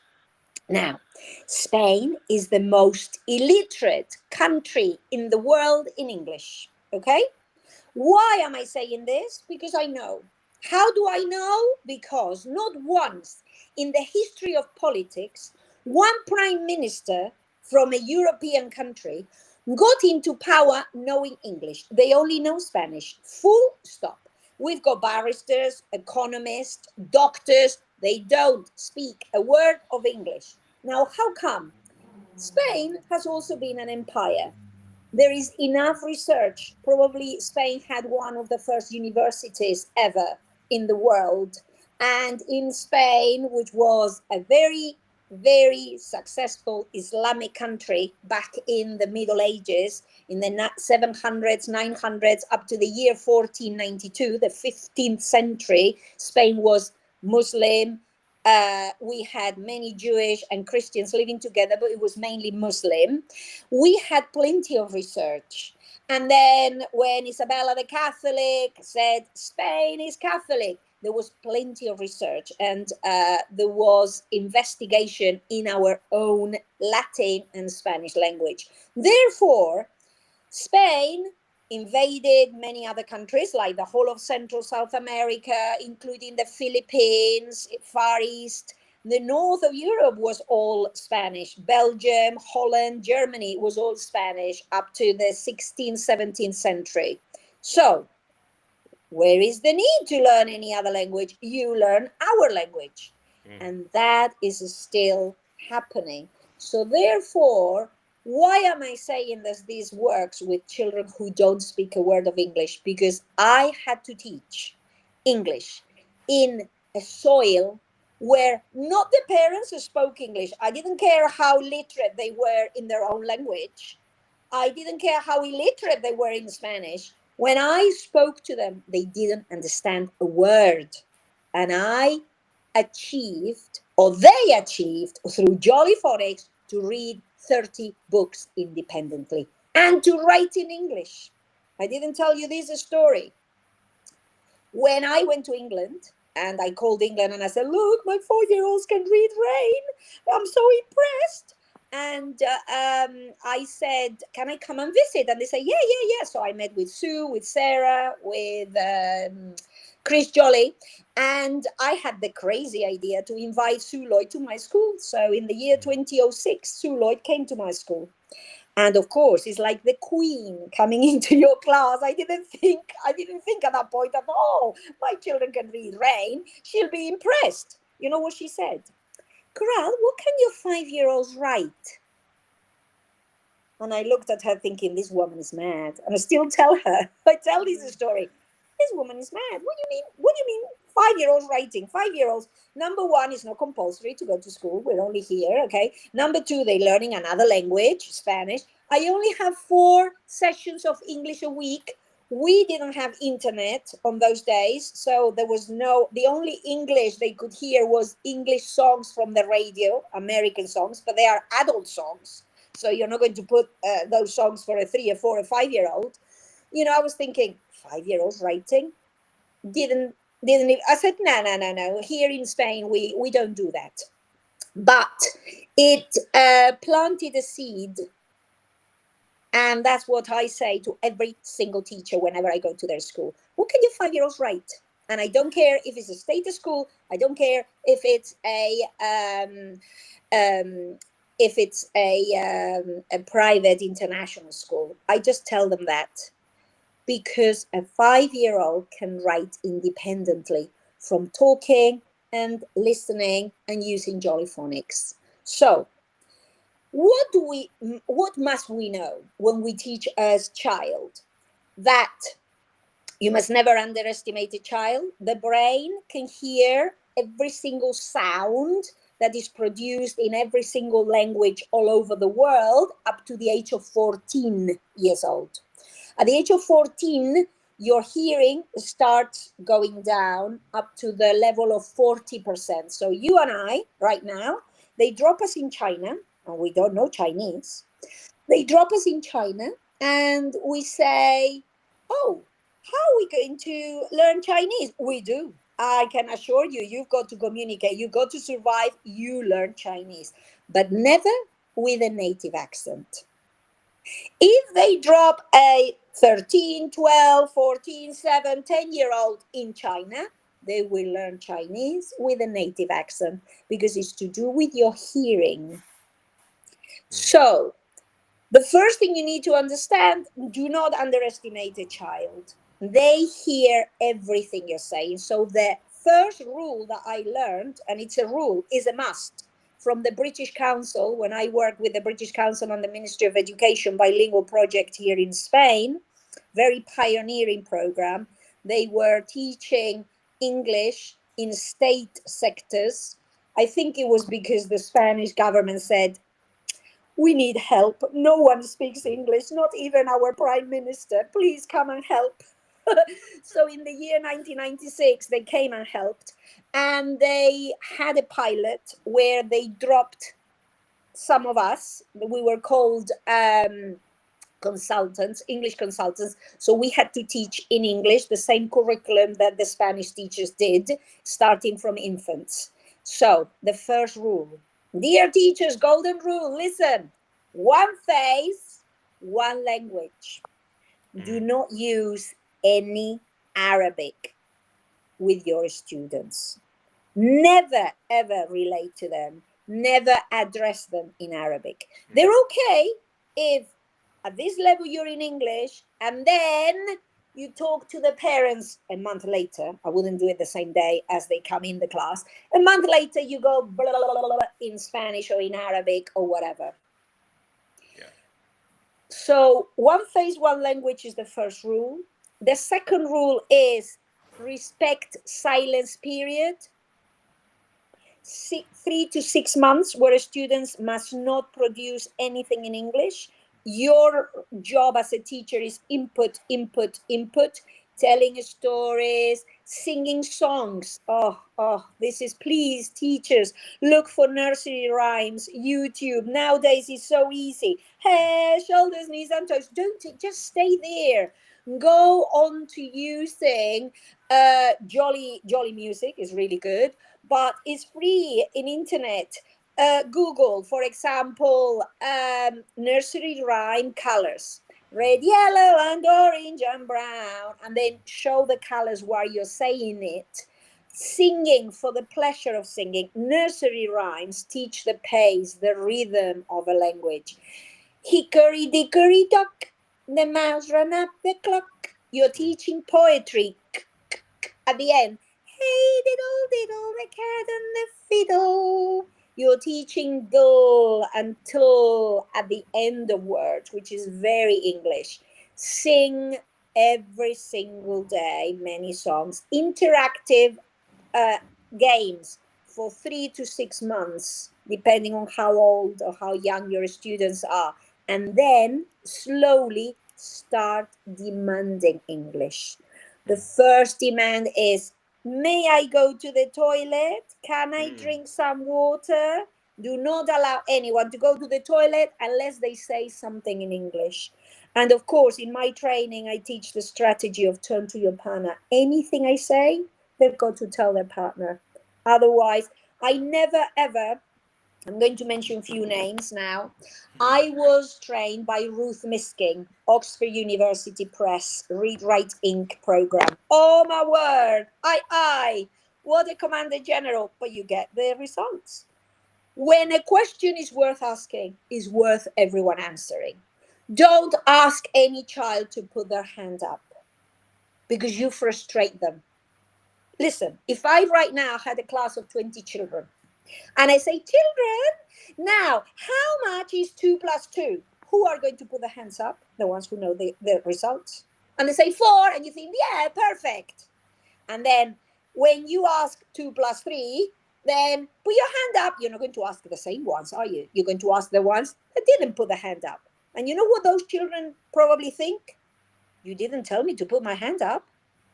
Now, Spain is the most illiterate country in the world in English. Okay? Why am I saying this? Because I know. How do I know? Because not once in the history of politics, one prime minister from a European country got into power knowing English. They only know Spanish. Full stop. We've got barristers, economists, doctors. They don't speak a word of English. Now, how come? Spain has also been an empire. There is enough research. Probably Spain had one of the first universities ever in the world. And in Spain, which was a very, very successful Islamic country back in the Middle Ages, in the 700s, 900s, up to the year 1492, the 15th century, Spain was Muslim. We had many Jewish and Christians living together, but it was mainly Muslim. We had plenty of research. And then when Isabella the Catholic said Spain is Catholic, there was plenty of research and there was investigation in our own Latin and Spanish language. Therefore, Spain invaded many other countries like the whole of Central South America, including the Philippines, Far East. The north of Europe was all Spanish. Belgium, Holland, Germany was all Spanish up to the 16th, 17th century. So, where is the need to learn any other language? You learn our language. And that is still happening. So, therefore, why am I saying this works with children who don't speak a word of English? Because I had to teach English in a soil where not the parents who spoke English. I didn't care how literate they were in their own language. I didn't care how illiterate they were in Spanish. When I spoke to them, they didn't understand a word. And I achieved, or they achieved, through Jolly Phonics, to read 30 books independently and to write in English. I didn't tell you this story. When I went to England, And I called England and I said, look, my 4-year-olds can read rain. I'm so impressed. And I said, can I come and visit? And they said, yeah, yeah, yeah. So I met with Sue, with Sarah, with Chris Jolly. And I had the crazy idea to invite Sue Lloyd to my school. So in the year 2006, Sue Lloyd came to my school. And of course, it's like the queen coming into your class. I didn't think at that point that, oh, my children can read rain. She'll be impressed. You know what she said? Coral, what can your 5-year-olds write? And I looked at her thinking, this woman is mad. And I still tell her, I tell this story. This woman is mad. What do you mean? What do you mean? 5-year-olds writing? 5-year-olds. Number one, it's not compulsory to go to school. We're only here, okay? Number two, they're learning another language, Spanish. I only have 4 sessions of English a week. We didn't have internet on those days, so there was the only English they could hear was English songs from the radio, American songs, but they are adult songs. So you're not going to put those songs for a 3 or 4 or 5-year-old. I was thinking, 5-year-olds writing? Didn't even, I said, no, no, no, no. Here in Spain, we don't do that. But it planted a seed. And that's what I say to every single teacher whenever I go to their school. What can your 5-year-olds write? And I don't care if it's a state school. I don't care if it's a private international school. I just tell them that because a 5-year-old can write independently from talking and listening and using Jolly Phonics. So what must we know when we teach a child? That you must never underestimate a child. The brain can hear every single sound that is produced in every single language all over the world up to the age of 14 years old. At the age of 14, your hearing starts going down up to the level of 40%. So you and I, right now, they drop us in China, and we don't know Chinese. They drop us in China, and we say, oh, how are we going to learn Chinese? We do. I can assure you, you've got to communicate, you've got to survive, you learn Chinese, but never with a native accent. If they drop a 13, 12, 14, 7, 10-year-old in China, they will learn Chinese with a native accent because it's to do with your hearing. So, the first thing you need to understand, do not underestimate a child. They hear everything you're saying. So, the first rule that I learned, and it's a rule, is a must from the British Council when I worked with the British Council on the Ministry of Education bilingual project here in Spain, very pioneering program. They were teaching English in state sectors. I think it was because the Spanish government said, we need help. No one speaks English, not even our prime minister. Please come and help. So in the year 1996, they came and helped. And they had a pilot where they dropped some of us. We were called consultants, English consultants. So we had to teach in English the same curriculum that the Spanish teachers did, starting from infants. So the first rule, dear teachers, golden rule, listen, one face, one language. Do not use any Arabic with your students. Never, ever relate to them. Never address them in Arabic. They're okay if at this level you're in English and then you talk to the parents a month later. I wouldn't do it the same day as they come in the class. A month later, you go blah, blah, blah, blah, in Spanish or in Arabic or whatever. Yeah. So one face, one language is the first rule. The second rule is respect silence period. 3 to 6 months where students must not produce anything in English. Your job as a teacher is input, input, input, telling stories, singing songs. This is, please, teachers, look for nursery rhymes, YouTube. Nowadays it's so easy. Head, shoulders, knees, and toes. Don't just stay there. Go on to using Jolly Music is really good, but it's free in internet. Google, for example, nursery rhyme colors: red, yellow, and orange and brown, and then show the colors while you're saying it. Singing for the pleasure of singing. Nursery rhymes teach the pace, the rhythm of a language. Hickory dickory dock, the mouse ran up the clock. You're teaching poetry at the end. Hey diddle diddle, the cat and the fiddle. You're teaching dull and till at the end of words, which is very English. Sing every single day many songs. Interactive uh, games for 3 to 6 months, depending on how old or how young your students are. And then slowly start demanding English. The first demand is: may I go to the toilet? Can I drink some water? Do not allow anyone to go to the toilet unless they say something in English. And of course, in my training, I teach the strategy of turn to your partner. Anything I say, they've got to tell their partner. Otherwise, I never ever, I'm going to mention a few names now. I was trained by Ruth Misking, Oxford University Press, Read Write Inc. program. Oh my word! What a commander general, but you get the results. When a question is worth asking, is worth everyone answering. Don't ask any child to put their hand up because you frustrate them. Listen, if I right now had a class of 20 children and I say, children, now how much is 2 plus 2? Who are going to put their hands up? The ones who know the results. And they say 4, and you think, yeah, perfect. And then when you ask 2 plus 3, then put your hand up. You're not going to ask the same ones, are you? You're going to ask the ones that didn't put the hand up. And you know what those children probably think? You didn't tell me to put my hand up.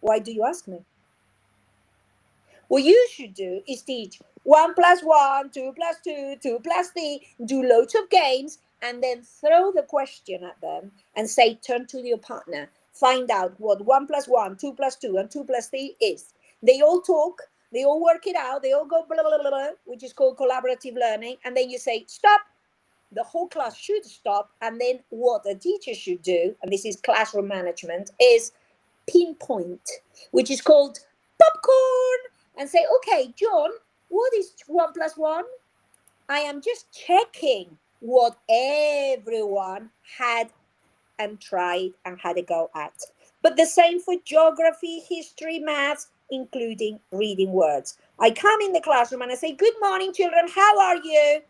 Why do you ask me? What you should do is teach 1 plus 1, 2 plus 2, 2 plus 3, do loads of games, and then throw the question at them and say, turn to your partner, find out what 1 plus 1, 2 plus 2, and 2 plus 3 is. They all talk, they all work it out, they all go blah, blah, blah, blah, which is called collaborative learning. And then you say, stop. The whole class should stop. And then what a teacher should do, and this is classroom management, is pinpoint, which is called popcorn, and say, okay, John, what is 1 plus 1? I am just checking what everyone had and tried and had a go at. But the same for geography, history, maths, including reading words. I come in the classroom and I say, good morning, children, how are you?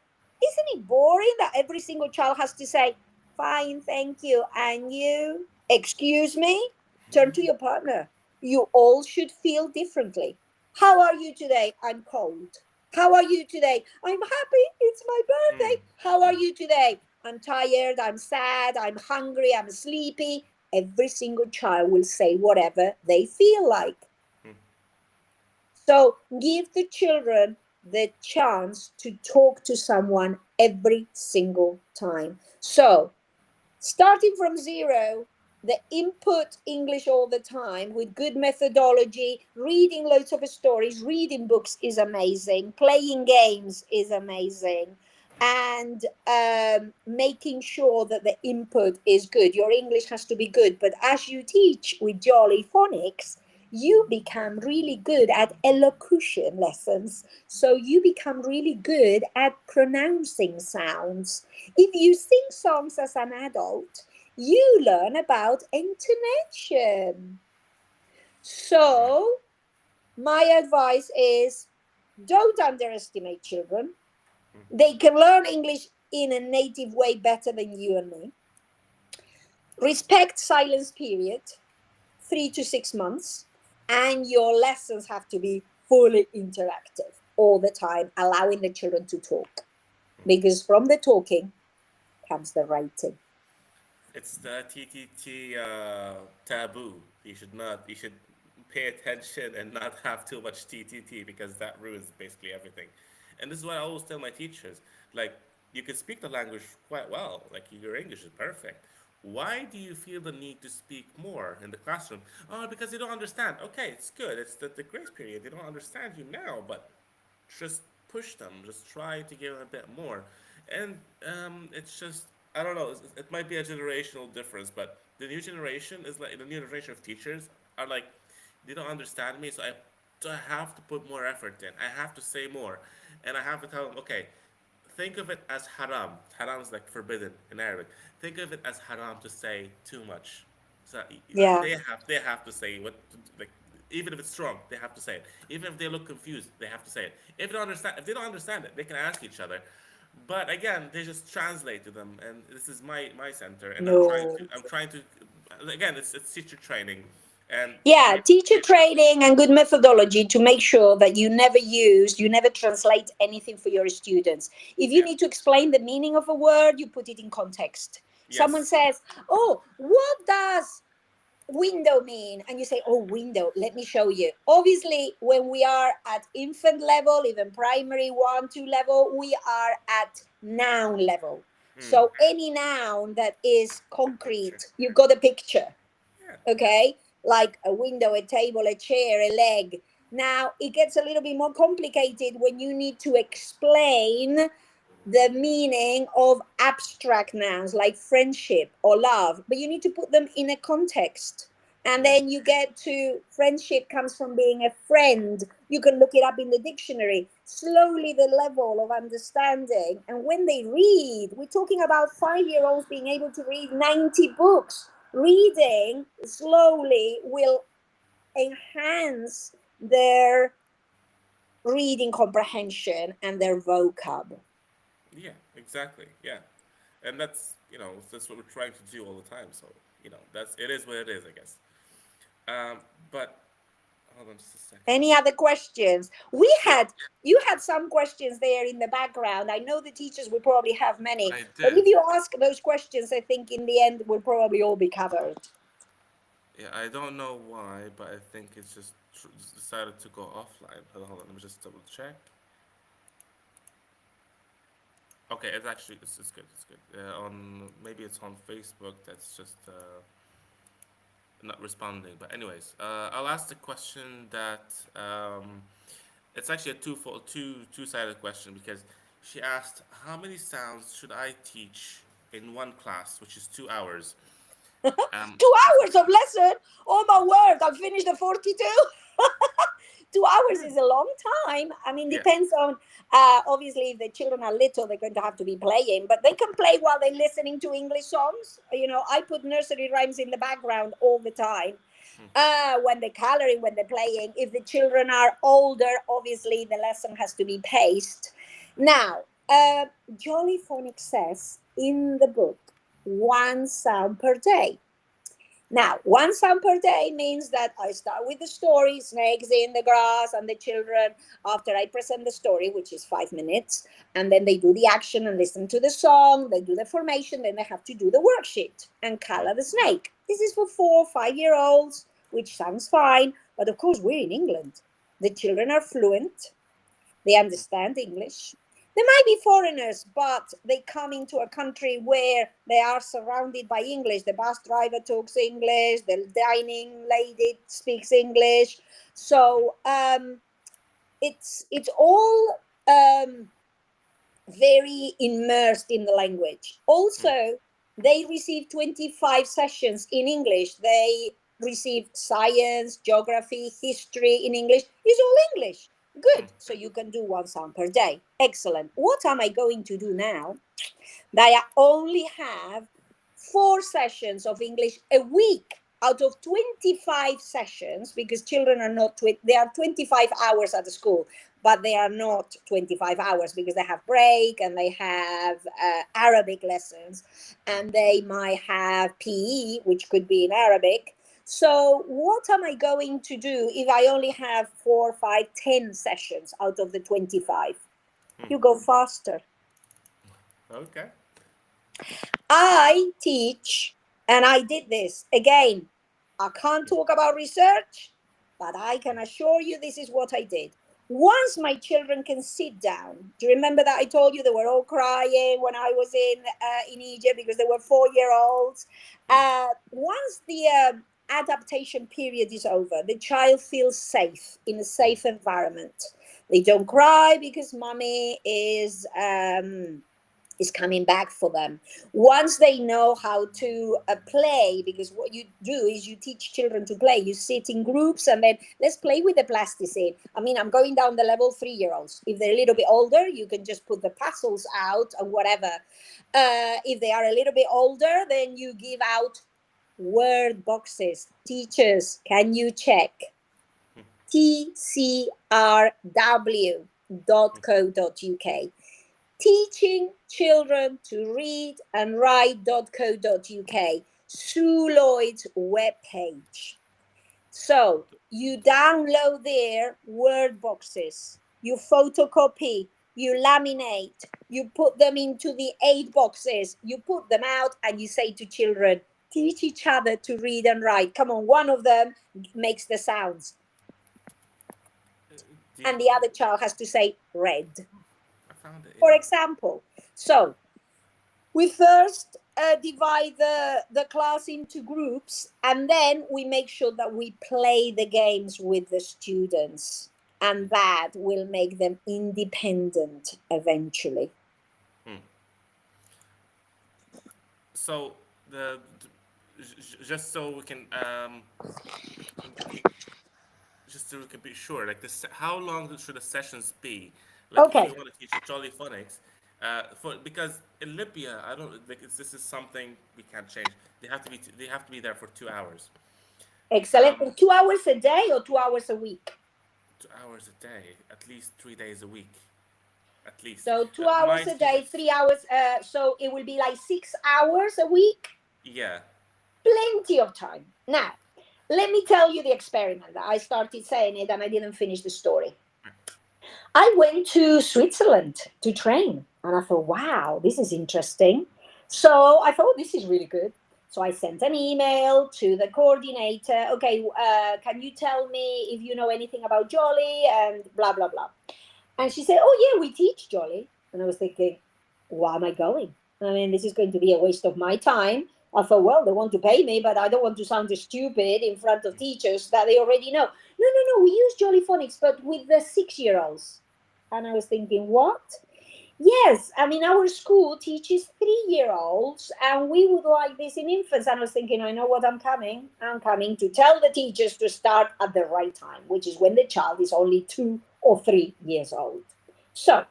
Isn't it boring that every single child has to say, fine, thank you, and you? Excuse me? Turn to your partner. You all should feel differently. How are you today? I'm cold. How are you today? I'm happy. It's my birthday. How are you today? I'm tired. I'm sad. I'm hungry. I'm sleepy. Every single child will say whatever they feel like. So give the children the chance to talk to someone every single time. So starting from zero, the input English all the time with good methodology, reading loads of stories, reading books is amazing, playing games is amazing, and making sure that the input is good. Your English has to be good, but as you teach with Jolly Phonics, you become really good at elocution lessons. So you become really good at pronouncing sounds. If you sing songs as an adult, you learn about intonation. So, my advice is don't underestimate children. They can learn English in a native way better than you and me. Respect silence period, 3 to 6 months, and your lessons have to be fully interactive all the time, allowing the children to talk. Because from the talking comes the writing. It's the TTT taboo. You should not. You should pay attention and not have too much TTT because that ruins basically everything. And this is what I always tell my teachers. Like, you can speak the language quite well. Like, your English is perfect. why do you feel the need to speak more in the classroom? Oh, because they don't understand. Okay, it's good. It's the grace period. They don't understand you now, but just push them. Just try to give them a bit more. And it's just, I don't know. It might be a generational difference, but the new generation is like the new generation of teachers are like, they don't understand me, so I have to put more effort in. I have to say more, and I have to tell them, okay, think of it as haram. Haram is like forbidden in Arabic. Think of it as haram to say too much. So Yeah. they have to say what, like, even if it's wrong, they have to say it. Even if they look confused, they have to say it. If they don't understand it, they can ask each other. But again, they just translate to them, and this is my center, and No. I'm trying to again, it's teacher training, and Yeah, teacher training and good methodology to make sure that you never translate anything for your students. If you yeah, need to explain the meaning of a word, you put it in context. Someone yes, says, "Oh, what does window mean?" And you say, "Oh, window, let me show you." Obviously, when we are at infant level, even primary 1 2 level, we are at noun level. So any noun that is picture, concrete, you've got a picture. yeah, Okay, like a window, a table, a chair, a leg. Now it gets a little bit more complicated when you need to explain the meaning of abstract nouns like friendship or love, but you need to put them in a context. And then you get to friendship comes from being a friend. You can look it up in the dictionary. Slowly, the level of understanding. And when they read, we're talking about 5 year olds being able to read 90 books. Reading slowly will enhance their reading comprehension and their vocab. yeah, exactly, yeah, and that's what we're trying to do all the time. So that's it is what it is, I guess. But hold on just a second. Any other questions? You had some questions there in the background. I know the teachers will probably have many, I but did. if you ask those questions, I think in the end will probably all be covered. Yeah, I don't know why, but I think it's just decided to go offline. Hold on, let me just double check. Okay, it's good. It's good. On maybe it's on Facebook. That's just not responding. But anyways, I'll ask the question that it's actually a two-sided question because she asked how many sounds should I teach in one class, which is 2 hours. Um, 2 hours of lesson. Oh my word! I've finished the 42. 2 hours yeah, is a long time. I mean, yeah, depends on obviously if the children are little, they're going to have to be playing, but they can play while they're listening to English songs. I put nursery rhymes in the background all the time. When they're coloring, when they're playing. If the children are older, obviously the lesson has to be paced. Now, Jolly Phonics says in the book, one sound per day. Now, one sound per day means that I start with the story, snakes in the grass, and the children, after I present the story, which is 5 minutes, and then they do the action and listen to the song, they do the formation, then they have to do the worksheet and color the snake. This is for 4 5 year olds, which sounds fine, but of course, we're in England. The children are fluent, they understand English. There might be foreigners, but they come into a country where they are surrounded by English. The bus driver talks English, the dining lady speaks English. So it's all very immersed in the language. Also, they receive 25 sessions in English. They receive science, geography, history in English. It's all English. Good. So you can do one sound per day. Excellent. What am I going to do now? They only have 4 sessions of English a week out of 25 sessions because children are not, they are 25 hours at the school, but they are not 25 hours because they have break and they have Arabic lessons and they might have PE, which could be in Arabic. So, what am I going to do if I only have 4 5 10 sessions out of the 25? You go faster. okay, I teach, and I did this again. I can't talk about research, but I can assure you this is what I did. Once my children can sit down, do you remember that I told you they were all crying when I was in Egypt because they were 4 year olds? Once the adaptation period is over, the child feels safe in a safe environment. They don't cry because mommy is coming back for them. Once they know how to play, because what you do is you teach children to play. You sit in groups and then let's play with the plasticine. I mean, I'm going down the level 3 year olds. If they're a little bit older, you can just put the puzzles out and whatever. If they are a little bit older, then you give out word boxes. Teachers, can you check? tcrw.co.uk. Teaching children to read and write.co.uk. Sue Lloyd's webpage. So you download their word boxes, you photocopy, you laminate, you put them into the 8 boxes, you put them out, and you say to children, teach each other to read and write. Come on, one of them makes the sounds, Do you, and the other child has to say red, I found it. for Yeah. example. So we first divide the class into groups, and then we make sure that we play the games with the students, and that will make them independent eventually. So just so we can just so we can be sure, like this, how long should the sessions be? Like if Okay, you want to teach Jolly Phonics, for because in Libya, I don't like this is something we can't change. They have to be there for 2 hours, excellent. 2 hours a day or 2 hours a week? 2 hours a day, at least 3 days a week, at least. So two My hours a day, students, 3 hours. So it will be like 6 hours a week. yeah, Plenty of time. Now, let me tell you the experiment. I started saying it and I didn't finish the story. I went to Switzerland to train, and I thought, wow, this is interesting. So I thought, this is really good. So I sent an email to the coordinator. Okay, can you tell me if you know anything about Jolly and blah, blah, blah. And she said, oh, yeah, we teach Jolly. And I was thinking, why am I going? I mean, this is going to be a waste of my time. I thought, well, they want to pay me, but I don't want to sound stupid in front of teachers that they already know. No, no, no, we use Jolly Phonics, but with the 6 year olds. And I was thinking, what? Yes, I mean, our school teaches 3 year olds, and we would like this in infants. And I was thinking, I know what I'm coming. I'm coming to tell the teachers to start at the right time, which is when the child is only 2 or 3 years old. So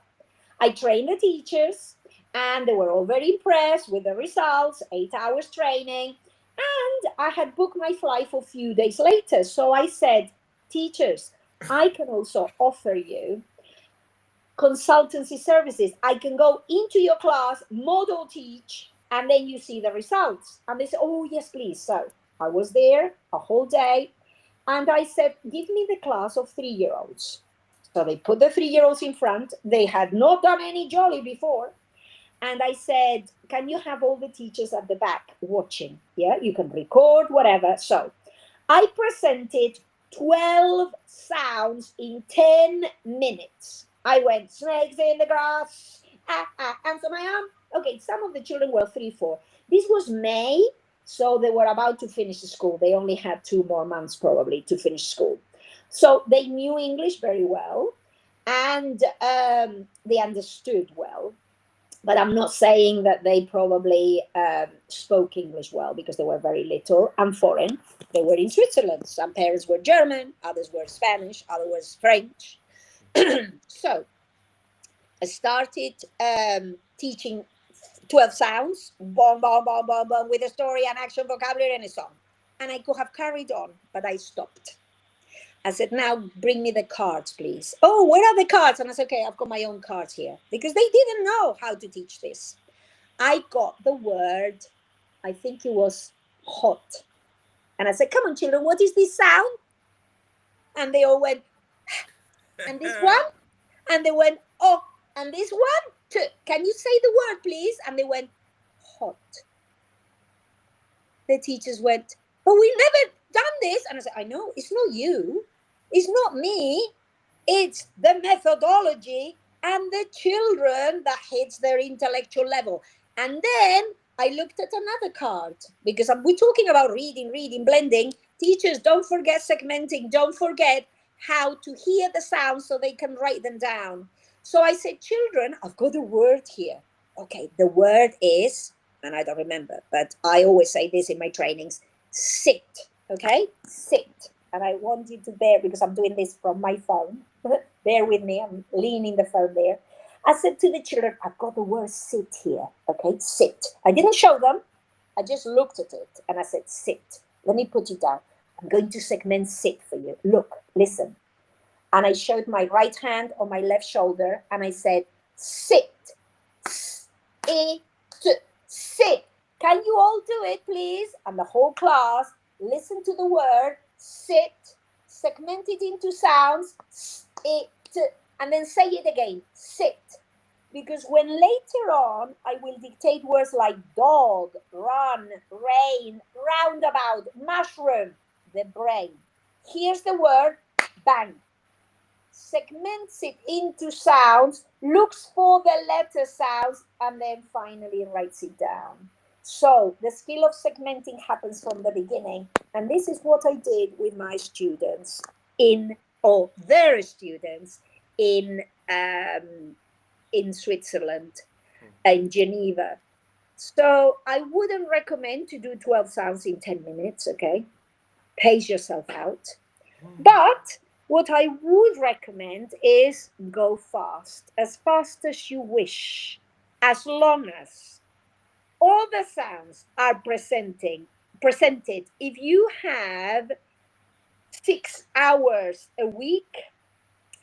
I trained the teachers, and they were all very impressed with the results, 8 hours training. And I had booked my flight for a few days later. So I said, teachers, I can also offer you consultancy services. I can go into your class, model teach, and then you see the results. And they said, oh, yes, please. So I was there a whole day, and I said, give me the class of 3 year olds. So they put the 3 year olds in front. They had not done any Jolly before. And I said, can you have all the teachers at the back watching? Yeah, you can record, whatever. So I presented 12 sounds in 10 minutes. I went, snakes in the grass, answer my arm. Okay, some of the children were 3, 4. This was May, so they were about to finish school. They only had 2 more months probably to finish school. So they knew English very well, and they understood well, but I'm not saying that they probably spoke English well because they were very little and foreign. They were in Switzerland. Some parents were German, others were Spanish, others were French. So I started teaching 12 sounds, boom, boom, boom, boom, boom, with a story and action, vocabulary, and a song. And I could have carried on, but I stopped. I said, now bring me the cards, please. Oh, where are the cards? And I said, okay, I've got my own cards here because they didn't know how to teach this. I got the word, I think it was hot. And I said, come on, children, what is this sound? And they all went, and this one? And they went, oh, and this one? Too. Can you say the word, please? And they went, hot. The teachers went, but we've never done this. And I said, I know, it's not you. It's not me. It's the methodology and the children that hits their intellectual level. And then I looked at another card because we're talking about reading, blending. Teachers, don't forget segmenting. Don't forget how to hear the sounds so they can write them down. So I said, children, I've got a word here. Okay, the word is, and I don't remember, but I always say this in my trainings, sit. Okay, sit. And I want you to bear, because I'm doing this from my phone. Bear with me, I'm leaning the phone there. I said to the children, I've got the word sit here. Okay, sit. I didn't show them. I just looked at it and I said, sit. Let me put it down. I'm going to segment sit for you. Look, listen. And I showed my right hand on my left shoulder and I said, sit. Sit. Sit. Can you all do it, please? And the whole class, listen to the word sit, segment it into sounds, sit, and then say it again, sit. Because when later on I will dictate words like dog, run, rain, roundabout, mushroom, the brain here's the word, bang, segments it into sounds, looks for the letter sounds, and then finally writes it down. So the skill of segmenting happens from the beginning. And this is what I did with my students or their students in Switzerland, in Geneva. So I wouldn't recommend to do 12 sounds in 10 minutes, okay? Pace yourself out. But what I would recommend is go fast as you wish, as long as all the sounds are presented. If you have 6 hours a week,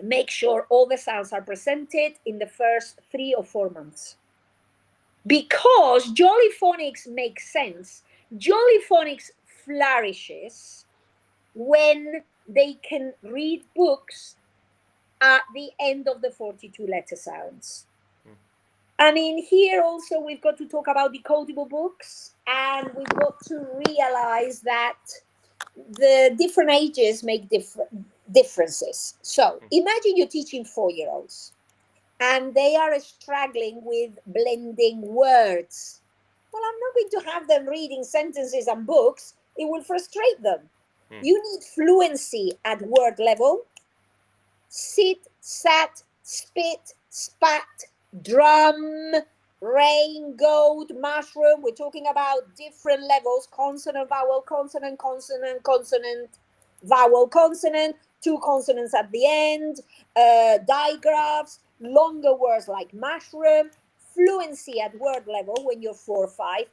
make sure all the sounds are presented in the first 3 or 4 months. Because Jolly Phonics makes sense. Jolly Phonics flourishes when they can read books at the end of the 42 letter sounds. And in here also we've got to talk about decodable books, and we've got to realize that the different ages make differences. So imagine you're teaching 4-year-olds and they are struggling with blending words. Well, I'm not going to have them reading sentences and books. It will frustrate them. You need fluency at word level. Sit, sat, spit, spat, drum, rain, goat, mushroom. We're talking about different levels: consonant, vowel, consonant, consonant, consonant, vowel, consonant, 2 consonants at the end, digraphs, longer words like mushroom, fluency at word level when you're 4 or 5.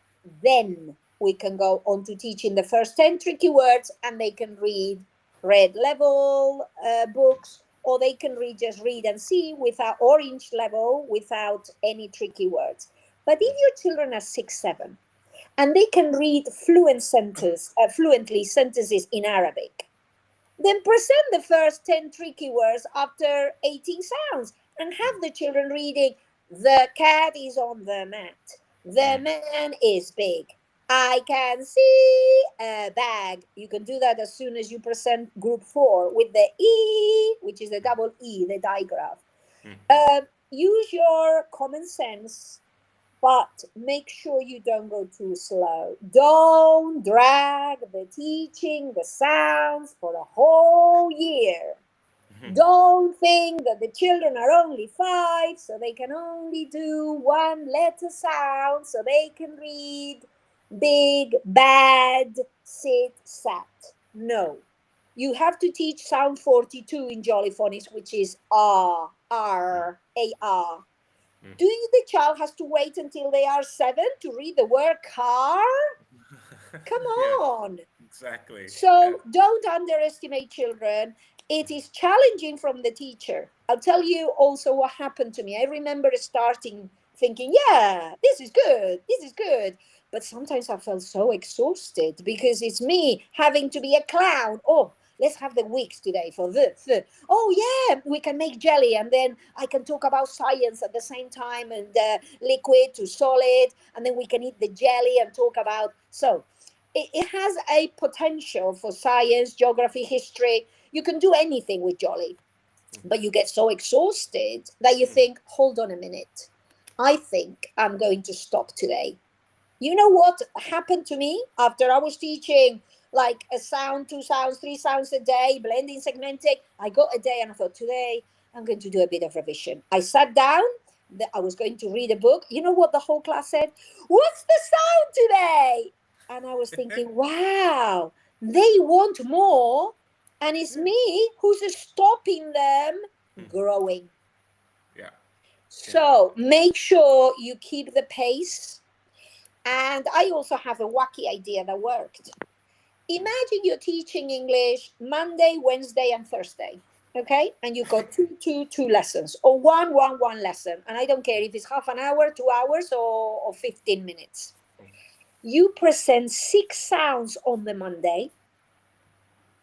Then we can go on to teaching the first 10 tricky words, and they can read red level books, or they can just read and see without orange level without any tricky words. But if your children are 6, 7, and they can read fluently sentences in Arabic, then present the first 10 tricky words after 18 sounds and have the children reading, the cat is on the mat, the man is big, I can see a bag. You can do that as soon as you present group 4 with the E, which is the double E, the digraph. Use your common sense, but make sure you don't go too slow. Don't drag the teaching, the sounds for a whole year. Don't think that the children are only 5, so they can only do 1 letter sound, so they can read big, bad, sit, sat. No. You have to teach sound 42 in Jolly Phonics, which is R, R, A-R. Do the child has to wait until they are 7 to read the word car? Come on. Exactly. So don't underestimate children. It is challenging from the teacher. I'll tell you also what happened to me. I remember starting thinking, yeah, this is good. This is good. But sometimes I felt so exhausted because it's me having to be a clown. Oh, let's have the weeks today for this. Oh, yeah, we can make jelly. And then I can talk about science at the same time, and liquid to solid. And then we can eat the jelly and talk about. So it has a potential for science, geography, history. You can do anything with Jolly. but you get so exhausted that you think, hold on a minute, I think I'm going to stop today. You know what happened to me after I was teaching like a sound, two sounds, three sounds a day, blending, segmenting? I got a day and I thought, today I'm going to do a bit of revision. I sat down, I was going to read a book. You know what the whole class said? What's the sound today? And I was thinking, wow, they want more. And it's Yeah. me who's stopping them growing. Yeah. Yeah. So make sure you keep the pace. And I also have a wacky idea that worked. Imagine you're teaching English Monday, Wednesday, and Thursday. Okay. And you got two lessons, or one lesson. And I don't care if it's half an hour, 2 hours, or 15 minutes. You present six sounds on the Monday.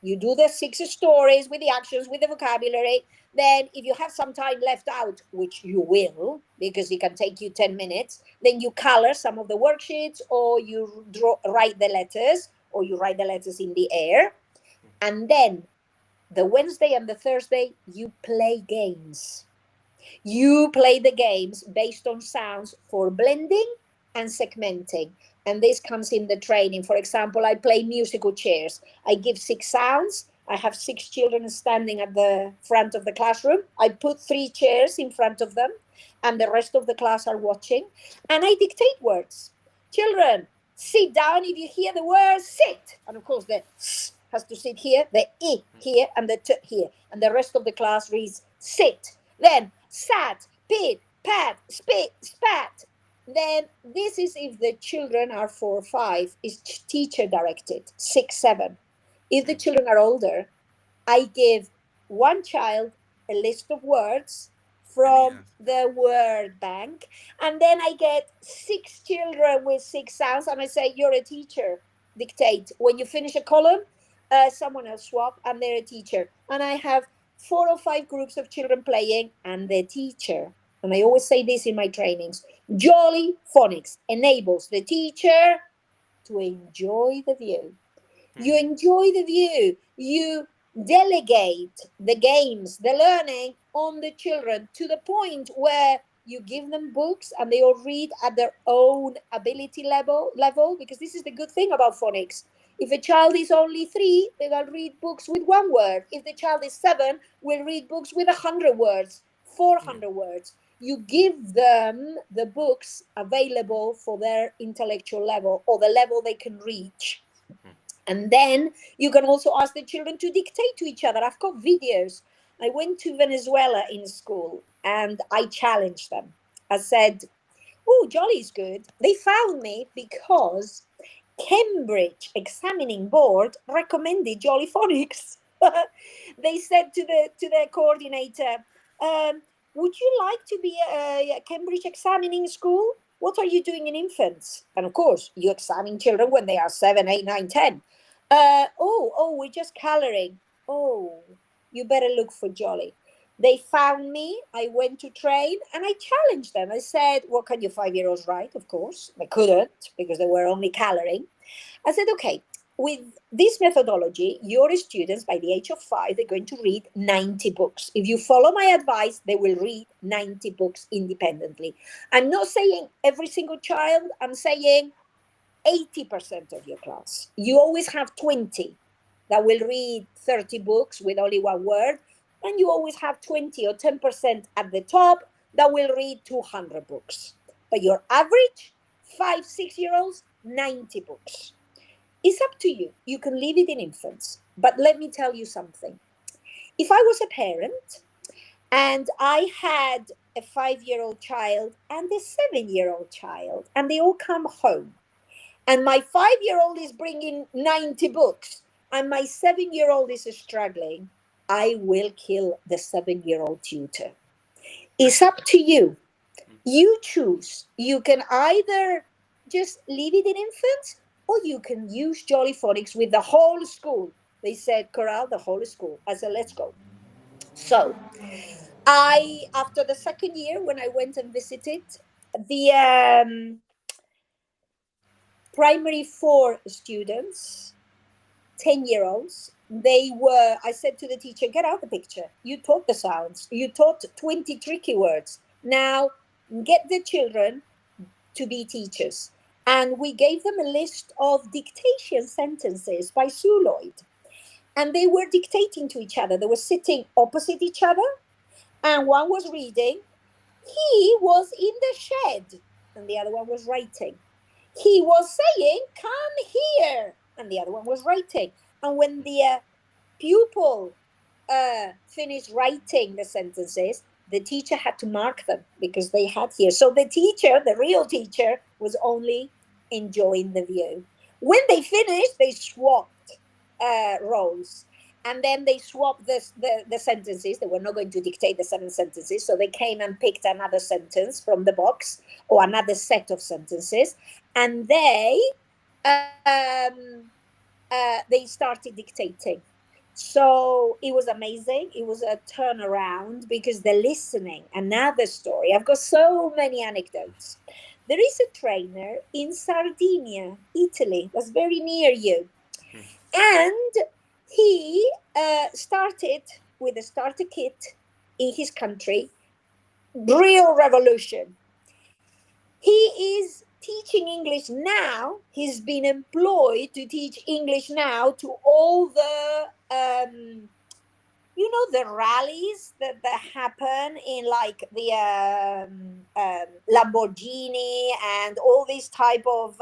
You do the six stories with the actions, with the vocabulary. Then, if you have some time left out, which you will, because it can take you 10 minutes, then you color some of the worksheets, or you write the letters, or you write the letters in the air. And then the Wednesday and the Thursday, you play games. You play the games based on sounds for blending and segmenting. And this comes in the training. For example, I play musical chairs. I give six sounds. I have six children standing at the front of the classroom. I put three chairs in front of them, and the rest of the class are watching. And I dictate words. Children, sit down if you hear the word sit. And of course, the s has to sit here, the I here, and the t here. And the rest of the class reads sit. Then sat, pit, pat, spit, spat. Then this is if the children are 4 or 5, is teacher directed, 6, 7. If the children are older, I give one child a list of words And he from has. the word bank, and then I get six children with six sounds, and I say, you're a teacher, dictate. When you finish a column, someone else swap, and they're a teacher. And I have 4 or 5 groups of children playing, and the teacher. And I always say this in my trainings: Jolly Phonics enables the teacher to enjoy the view. You enjoy the view. You delegate the games, the learning on the children, to the point where you give them books and they all read at their own ability level, because this is the good thing about phonics. If a child is only 3, they will read books with 1 word. If the child is 7, will read books with 100 words, 400 words. You give them the books available for their intellectual level, or the level they can reach. And then you can also ask the children to dictate to each other. I've got videos. I went to Venezuela in school and I challenged them. I said, oh, Jolly's good. They found me because Cambridge Examining Board recommended Jolly Phonics. They said to the coordinator, um, would you like to be a Cambridge Examining School? What are you doing in infants? And of course, you examine children when they are 7, 8, 9, 10. We're just coloring. Oh, you better look for Jolly. They found me. I went to train and I challenged them. I said, what can your 5-year-olds write? Of course, they couldn't because they were only coloring. I said, okay, with this methodology, your students by the age of 5, they're going to read 90 books. If you follow my advice, they will read 90 books independently. I'm not saying every single child, I'm saying 80% of your class. You always have 20 that will read 30 books with only 1 word, and you always have 20 or 10% at the top that will read 200 books. But your average 5, 6-year-olds, 90 books. It's up to you. You can leave it in infants. But let me tell you something. If I was a parent and I had a 5-year-old child and a 7-year-old child, and they all come home, and my 5-year-old is bringing 90 books, and my 7-year-old is struggling, I will kill the 7-year-old tutor. It's up to you. You choose. You can either just leave it in infants, or you can use Jolly Phonics with the whole school. They said, Coral, the whole school. I said, let's go. So after the second year, when I went and visited the primary 4 students, 10-year-olds, I said to the teacher, get out the picture. You taught the sounds. You taught 20 tricky words. Now get the children to be teachers. And we gave them a list of dictation sentences by Sue Lloyd. And they were dictating to each other. They were sitting opposite each other, and one was reading. He was in the shed, and the other one was writing. He was saying, come here, and the other one was writing. And when the pupil finished writing the sentences, the teacher had to mark them because they had here. So the teacher, the real teacher, was only enjoying the view. When they finished, they swapped roles. And then they swapped the sentences. They were not going to dictate the 7 sentences. So they came and picked another sentence from the box or another set of sentences. And they started dictating. So it was amazing. It was a turnaround because the listening, another story. I've got so many anecdotes. There is a trainer in Sardinia, Italy, that's very near you. And he started with a starter kit in his country, real revolution. He is teaching English now. He's been employed to teach English now to all the the rallies that happen in like the Lamborghini and all these type of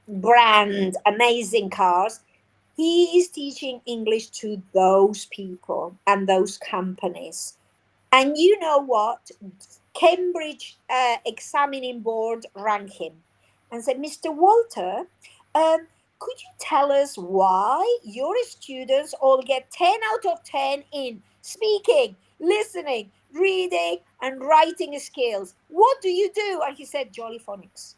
brand amazing cars. He is teaching English to those people and those companies. And you know what? Cambridge Examining Board rang him and said, Mr. Walter, could you tell us why your students all get 10 out of 10 in speaking, listening, reading, and writing skills? What do you do? And he said, Jolly Phonics.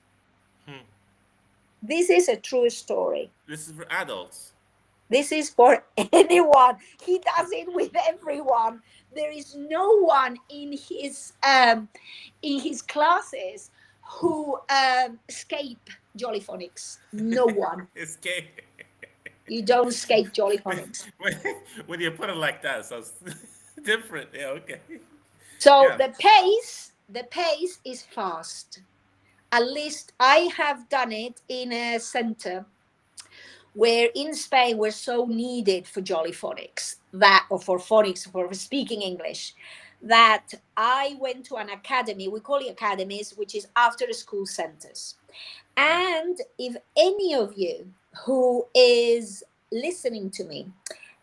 This is a true story. This is for adults. This is for anyone. He does it with everyone. There is no one in his classes who escape Jolly Phonics. No one. Escape. You don't escape Jolly Phonics. When you put it like that, it sounds different. Yeah, okay. So Yeah. the pace is fast. At least I have done it in a center where in Spain we're so needed for Jolly Phonics, or for phonics, for speaking English, that I went to an academy, we call it academies, which is after school centers. And if any of you who is listening to me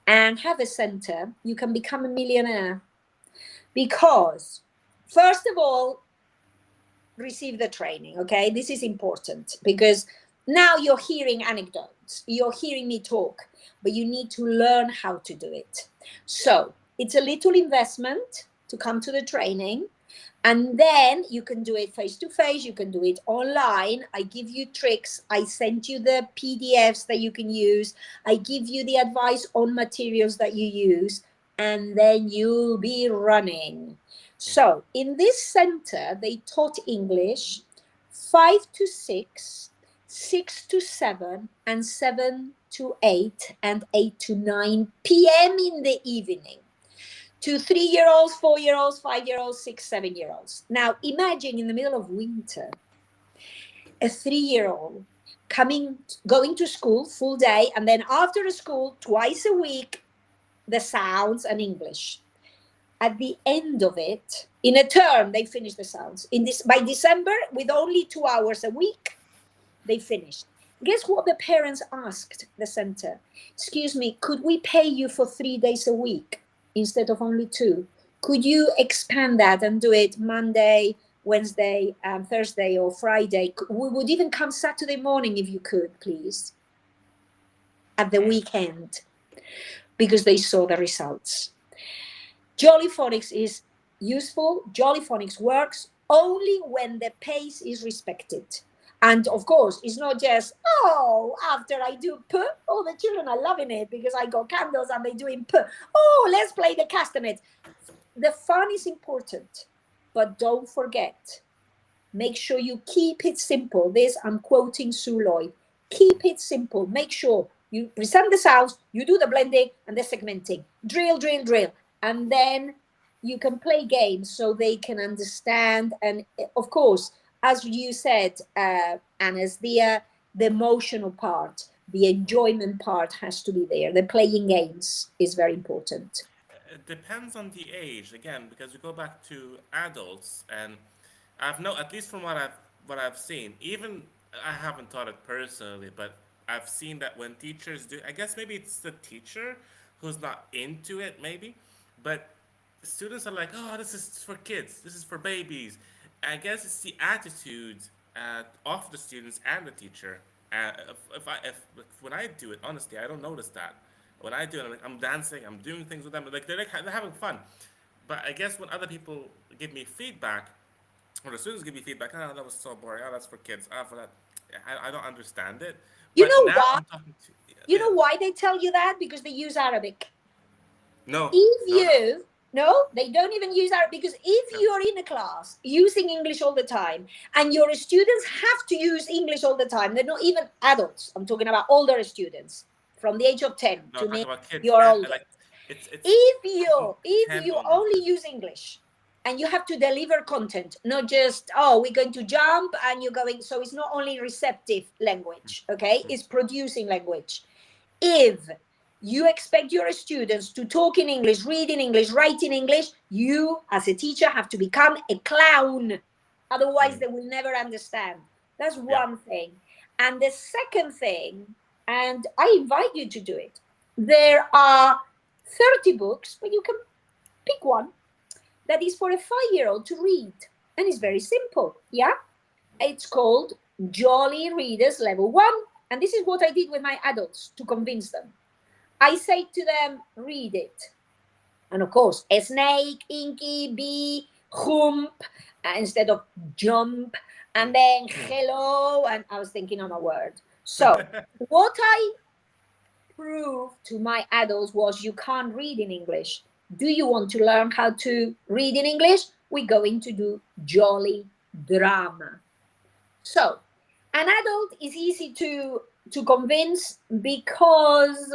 and have a center, you can become a millionaire. Because, first of all, receive the training, okay? This is important because now you're hearing anecdotes, you're hearing me talk, but you need to learn how to do it. So it's a little investment to come to the training, and then you can do it face to face, you can do it online. I give you tricks, I send you the PDFs that you can use, I give you the advice on materials that you use, and then you'll be running. So in this center, they taught English 5 to 6, 6 to 7, and 7 to 8, and 8 to 9 p.m. in the evening to 3-year-olds, 4-year-olds, 5-year-olds, 6, 7-year-olds. Now imagine in the middle of winter, a 3-year-old going to school full day, and then after school, twice a week, the sounds and English. At the end of it, in a term, they finish the sounds. By December, with only 2 hours a week, they finished. Guess what the parents asked the center? Excuse me, could we pay you for 3 days a week instead of only 2? Could you expand that and do it Monday, Wednesday, Thursday, or Friday? We would even come Saturday morning if you could, please, at the weekend, because they saw the results. Jolly Phonics is useful. Jolly Phonics works only when the pace is respected. And of course, it's not just, after I do P, the children are loving it because I got candles and they're doing P. Let's play the castanets. The fun is important, but don't forget, make sure you keep it simple. This, I'm quoting Sue Lloyd. Keep it simple. Make sure You present the sounds, you do the blending and the segmenting. Drill, drill, drill. And then you can play games so they can understand. And of course, as you said, Anas, the emotional part, the enjoyment part has to be there. The playing games is very important. It depends on the age again, because we go back to adults, and I've no, at least from what I've seen, even I haven't taught it personally, but I've seen that when teachers do, I guess maybe it's the teacher who's not into it, maybe, but students are like, oh, this is for kids, this is for babies. I guess it's the attitude of the students and the teacher. If when I do it, honestly, I don't notice that. When I do it, I'm dancing, I'm doing things with them, like they're having fun. But I guess when other people give me feedback, or the students give me feedback, oh, that was so boring. Oh, that's for kids. Ah, for that, I don't understand it. You But know now why? I'm talking to, You yeah. know why they tell you that? Because they use Arabic. No, If no, no, you No, they don't even use Arabic, because if no. you're in a class using English all the time and your students have to use English all the time, they're not even adults, I'm talking about older students from the age of 10 No, to talk me, about kids you're and older. like it's from If 10 you onwards. only use English and you have to deliver content, not just, oh, we're going to jump and you're going, so it's not only receptive language, okay, it's producing language. If you expect your students to talk in English, read in English, write in English, you as a teacher have to become a clown. Otherwise, they will never understand. That's Yeah. one thing. And the second thing, and I invite you to do it, there are 30 books, but you can pick one that is for a 5-year-old to read. And it's very simple. Yeah. It's called Jolly Readers Level 1. And this is what I did with my adults to convince them. I say to them, read it. And of course, a snake, inky, bee, hump, instead of jump, and then hello. And I was thinking on a word. So, what I proved to my adults was, you can't read in English. Do you want to learn how to read in English? We're going to do Jolly Drama. So, an adult is easy to convince because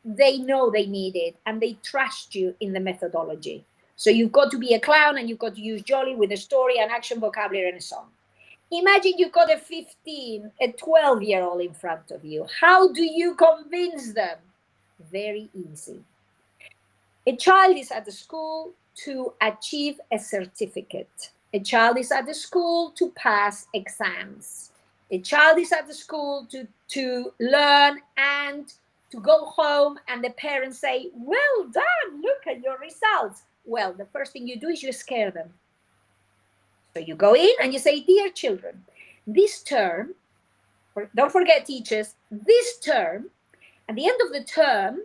they know they need it and they trust you in the methodology. So you've got to be a clown and you've got to use Jolly with a story, an action, vocabulary, and a song. Imagine you've got a 15, a 12-year-old in front of you. How do you convince them? Very easy. A child is at the school to achieve a certificate. A child is at the school to pass exams. A child is at the school to learn and to go home, and the parents say, well done, look at your results. Well, the first thing you do is you scare them. So you go in and you say, dear children, this term, don't forget teachers, this term, at the end of the term,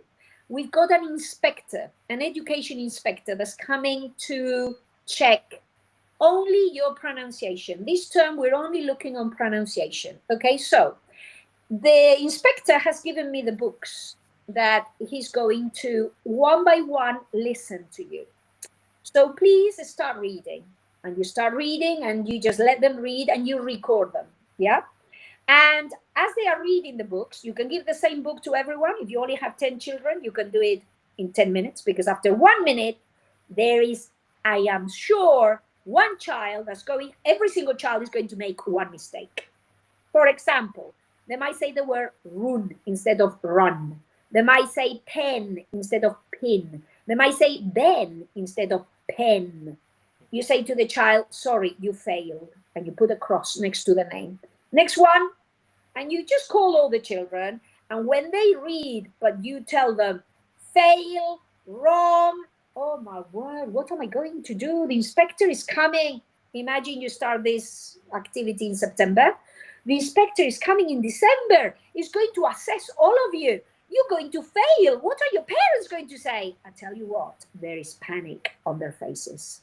we've got an inspector, an education inspector that's coming to check only your pronunciation. This term, we're only looking on pronunciation. Okay, so the inspector has given me the books that he's going to one by one listen to you. So please start reading. And you start reading and you just let them read and you record them. Yeah. And as they are reading the books, you can give the same book to everyone. If you only have 10 children, you can do it in 10 minutes, because after 1 minute, there is, I am sure, one child that's going, every single child is going to make one mistake. For example, they might say the word run instead of run. They might say pen instead of pin. They might say ben instead of pen. You say to the child, sorry, you failed. And you put a cross next to the name. Next one, and you just call all the children, and when they read, but you tell them, fail, wrong, oh my word, what am I going to do? The inspector is coming. Imagine you start this activity in September. The inspector is coming in December. He's going to assess all of you. You're going to fail. What are your parents going to say? I tell you what, there is panic on their faces.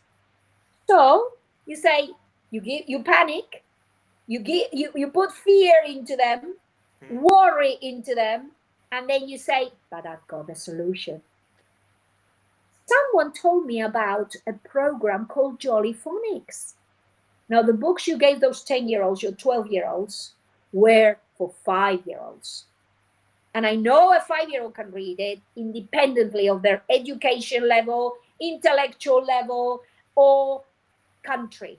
So you say, you panic, you put fear into them, worry into them, and then you say, but I've got a solution. Someone told me about a program called Jolly Phonics. Now, the books you gave those 10-year-olds, your 12-year-olds, were for 5-year-olds. And I know a 5-year-old can read it independently of their education level, intellectual level, or country.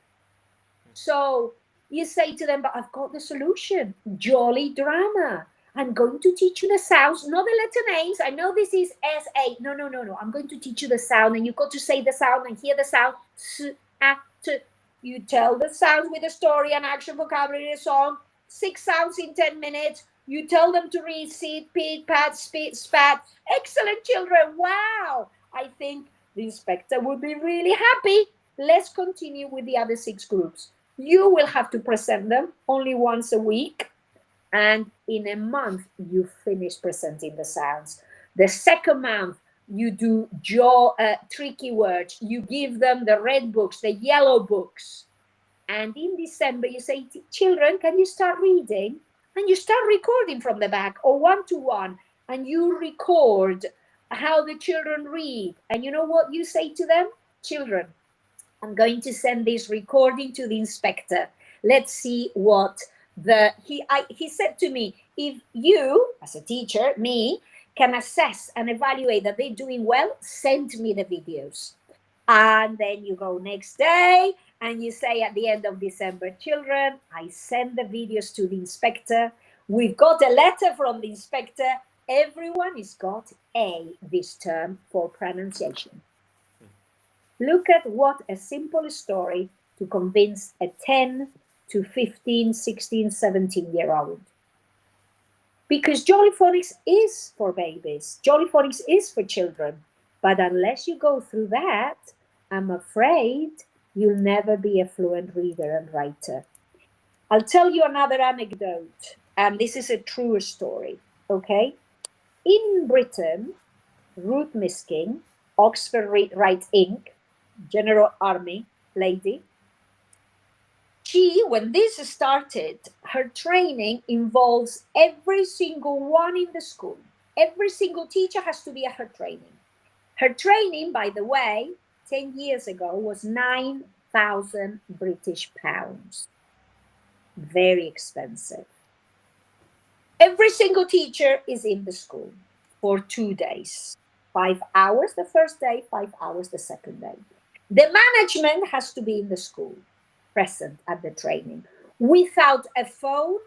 So you say to them, but I've got the solution. Jolly drama. I'm going to teach you the sounds, not the letter names. I know this is S-A. No, no, no, no. I'm going to teach you the sound, and you've got to say the sound and hear the sound. S-A-T. You tell the sounds with a story, an action, vocabulary, a song. 6 sounds in 10 minutes. You tell them to read, sit, pit, pat, spit, spat. Excellent, children. Wow. I think the inspector would be really happy. Let's continue with the other 6 groups. You will have to present them only once a week. And in a month, you finish presenting the sounds. The second month, you do tricky words. You give them the red books, the yellow books. And in December, you say, children, can you start reading? And you start recording from the back or one-to-one. And you record how the children read. And you know what you say to them? Children, I'm going to send this recording to the inspector. Let's see what he said to me, if you, as a teacher, me, can assess and evaluate that they're doing well, send me the videos. And then you go next day and you say at the end of December, children, I send the videos to the inspector. We've got a letter from the inspector. Everyone has got A this term for pronunciation. Look at what a simple story to convince a 10 to 15, 16, 17-year-old. Because Jolly Phonics is for babies. Jolly Phonics is for children. But unless you go through that, I'm afraid you'll never be a fluent reader and writer. I'll tell you another anecdote. And this is a true story, okay? In Britain, Ruth Miskin, Oxford Writes Inc., General Army lady, when this started, her training involves every single one in the school. Every single teacher has to be at her training. Her training, by the way, 10 years ago was 9,000 British pounds. Very expensive. Every single teacher is in the school for 2 days. 5 hours the first day, 5 hours the second day. The management has to be in the school, present at the training, without a phone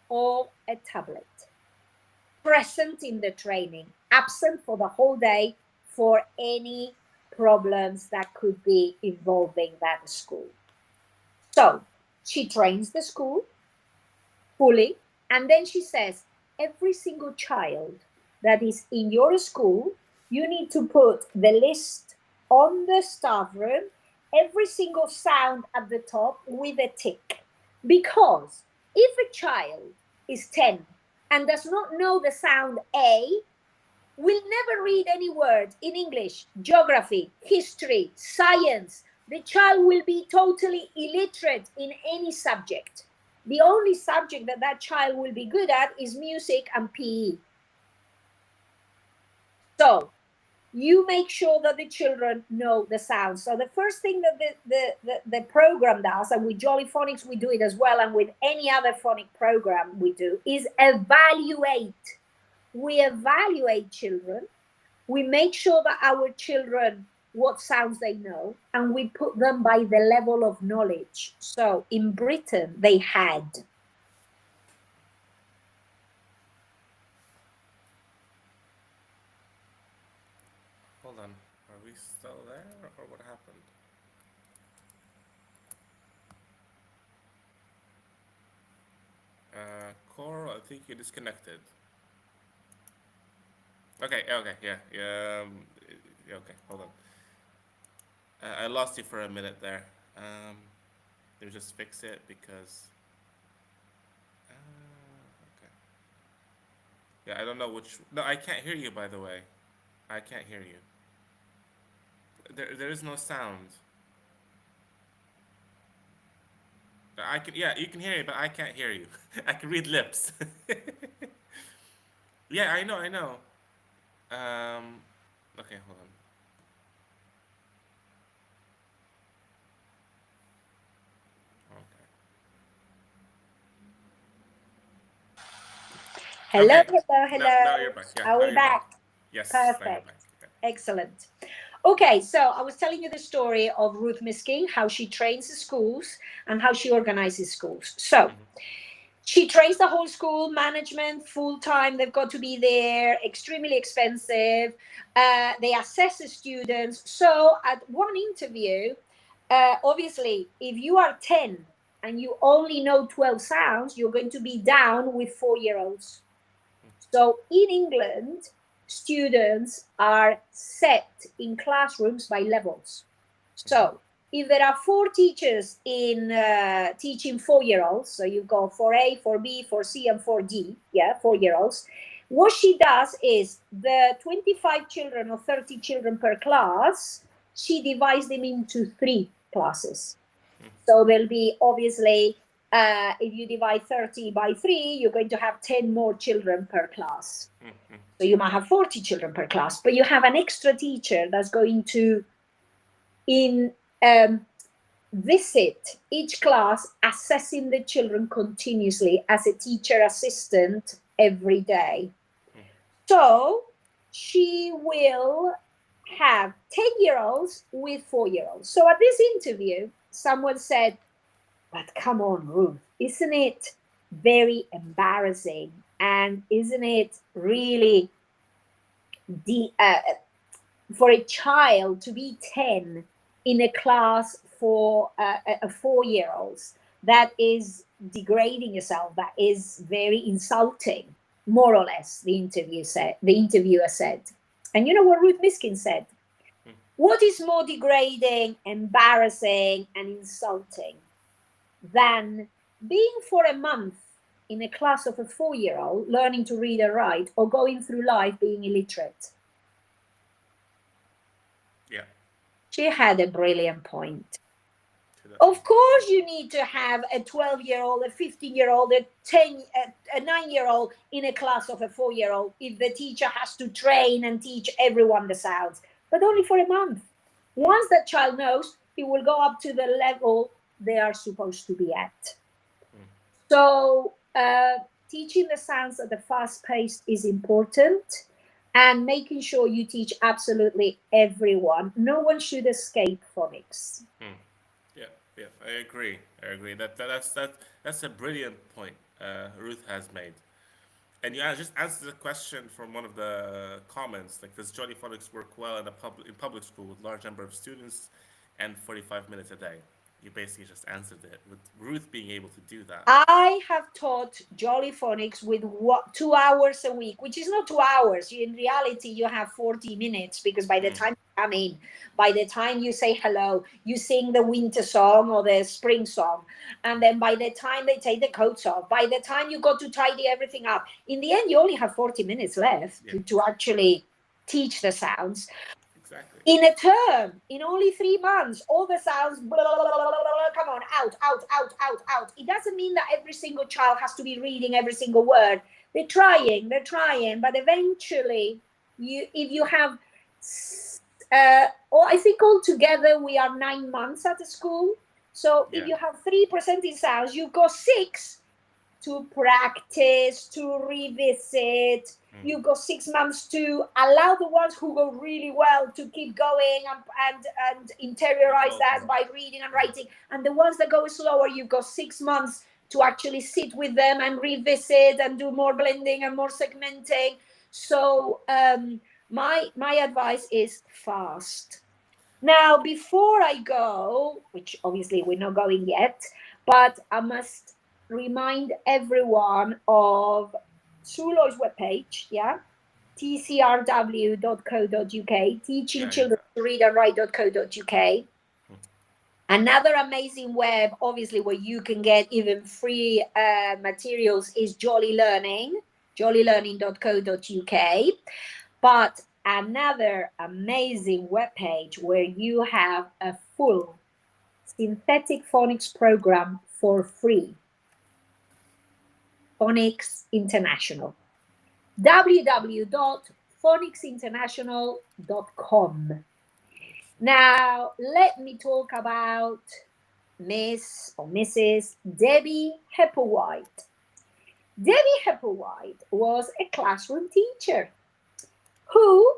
or a tablet. Present in the training, absent for the whole day for any problems that could be involving that school. So she trains the school fully, and then she says, every single child that is in your school, you need to put the list on the staff room, every single sound at the top with a tick. Because if a child is 10 and does not know the sound A, will never read any word in English, geography, history, science. The child will be totally illiterate in any subject. The only subject that that child will be good at is music and PE. So you make sure that the children know the sounds. So the first thing that the program does, and with Jolly Phonics we do it as well, and with any other phonic program we do, is evaluate. We evaluate children. We make sure that our children, what sounds they know, and we put them by the level of knowledge. So in Britain, they had Hold on. Are we still there, or what happened? Coral, I think you disconnected. Okay, okay, yeah, yeah, yeah, okay, hold on. I lost you for a minute there. Let me just fix it because. Okay. Yeah, I don't know which. No, I can't hear you. By the way, I can't hear you. There is no sound. I can. Yeah, you can hear me, but I can't hear you. I can read lips. Yeah, I know. I know. Um. Okay, hold on. Okay. Hello, Okay. hello, Now hello. you're back. Yeah, Are now we you're back. back? Yes, now you're Perfect. back. Okay. Excellent. Okay, so I was telling you the story of Ruth Miskin, how she trains the schools and how she organizes schools. So she trains the whole school management full time. They've got to be there, extremely expensive. They assess the students. So at one interview, obviously, if you are 10 and you only know 12 sounds, you're going to be down with 4 year olds. So in England, students are set in classrooms by levels. So if there are four teachers in teaching 4 year olds, so you've got 4A, 4B, 4C, and 4D, yeah, 4 year olds, what she does is the 25 children or 30 children per class, she divides them into three classes. So there'll be obviously, if you divide 30 by 3, you're going to have 10 more children per class. So you might have 40 children per class, but you have an extra teacher that's going to in visit each class, assessing the children continuously as a teacher assistant every day. So she will have 10 year olds with 4 year olds. So at this interview, someone said, but come on, Ruth, isn't it very embarrassing? And isn't it really for a child to be 10 in a class for a 4 year olds? That is degrading yourself. That is very insulting, more or less, the interviewer said. And you know what Ruth Miskin said? What is more degrading, embarrassing, and insulting than being for a month in a class of a 4 year old learning to read and write, or going through life being illiterate? Yeah. She had a brilliant point. To that Of point. course, you need to have a 12-year-old, a 15-year-old, a 9-year-old in a class of a 4 year old if the teacher has to train and teach everyone the sounds, but only for a month. Once that child knows, he will go up to the level they are supposed to be at. So, teaching the sounds at the fast pace is important, and making sure you teach absolutely everyone. No one should escape phonics. Yeah, yeah, I agree. I agree. That's a brilliant point Ruth has made. And you just answered the question from one of the comments. Like, does Jolly Phonics work well in public school with large number of students and 45 minutes a day? You basically just answered it with Ruth being able to do that. I have taught Jolly Phonics with 2 hours a week, which is not 2 hours. In reality, you have 40 minutes because by the time you come in, by the time you say hello, you sing the winter song or the spring song. And then by the time they take the coats off, by the time you go to tidy everything up, in the end, you only have 40 minutes left Yeah, to actually teach the sounds. exactly. In a term, in only 3 months, all the sounds, blah, blah, blah, blah, blah, come on, out, out, out, out, out. It doesn't mean that every single child has to be reading every single word. They're trying, but eventually, if you have, I think altogether we are 9 months at the school. So if Yeah. you have 3% in sounds, you've got 6 to practice, to revisit. You've got 6 months to allow the ones who go really well to keep going and interiorize Evolve that more. by reading and writing. And the ones that go slower, you've got 6 months to actually sit with them and revisit and do more blending and more segmenting. So my advice is fast. Now, before I go, which obviously we're not going yet, but I must remind everyone of Sulo's webpage, yeah, tcrw.co.uk, Yeah, yeah. teachingchildrentoreadandwrite.co.uk. Another amazing web, obviously, where you can get even free materials is Jolly Learning, jollylearning.co.uk. But another amazing webpage where you have a full synthetic phonics program for free. Phonics International. www.phonicsinternational.com. Now, let me talk about Miss or Mrs. Debbie Hepplewhite. Debbie Hepplewhite was a classroom teacher who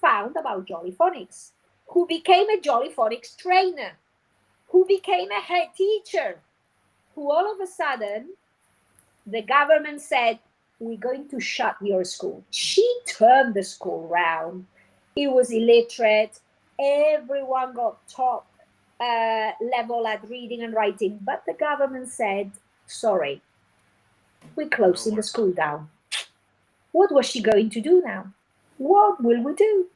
found about Jolly Phonics, who became a Jolly Phonics trainer, who became a head teacher, who all of a sudden the government said, we're going to shut your school. She turned the school round. It was illiterate. Everyone got top level at reading and writing, but the government said, sorry, we're No closing the more. school down. What was she going to do now? What will we do?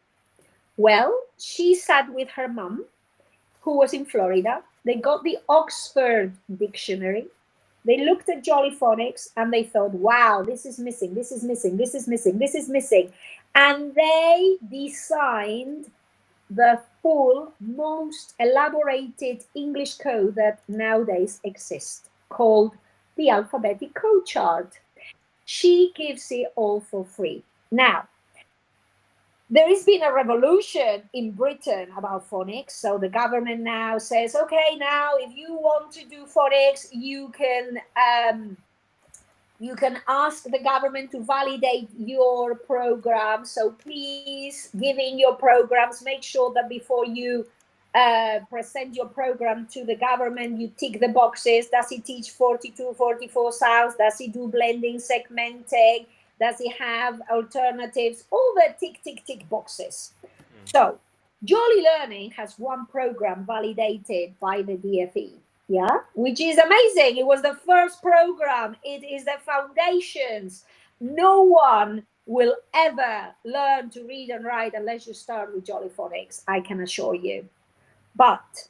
Well, she sat with her mum, who was in Florida. They got the Oxford Dictionary. They looked at Jolly Phonics and they thought, wow, this is missing, this is missing, this is missing, this is missing. And they designed the full, most elaborated English code that nowadays exists, called the alphabetic code chart. She gives it all for free. Now, there has been a revolution in Britain about phonics. So the government now says, okay, now if you want to do phonics, you can ask the government to validate your program. So please give in your programs. Make sure that before you present your program to the government, you tick the boxes. Does it teach 42, 44 sounds? Does it do blending, segmenting? Does it have alternatives? All the tick, tick, tick boxes. So Jolly Learning has one program validated by the DFE, yeah, which is amazing. It was the first program. It is the foundations. No one will ever learn to read and write unless you start with Jolly Phonics, I can assure you. But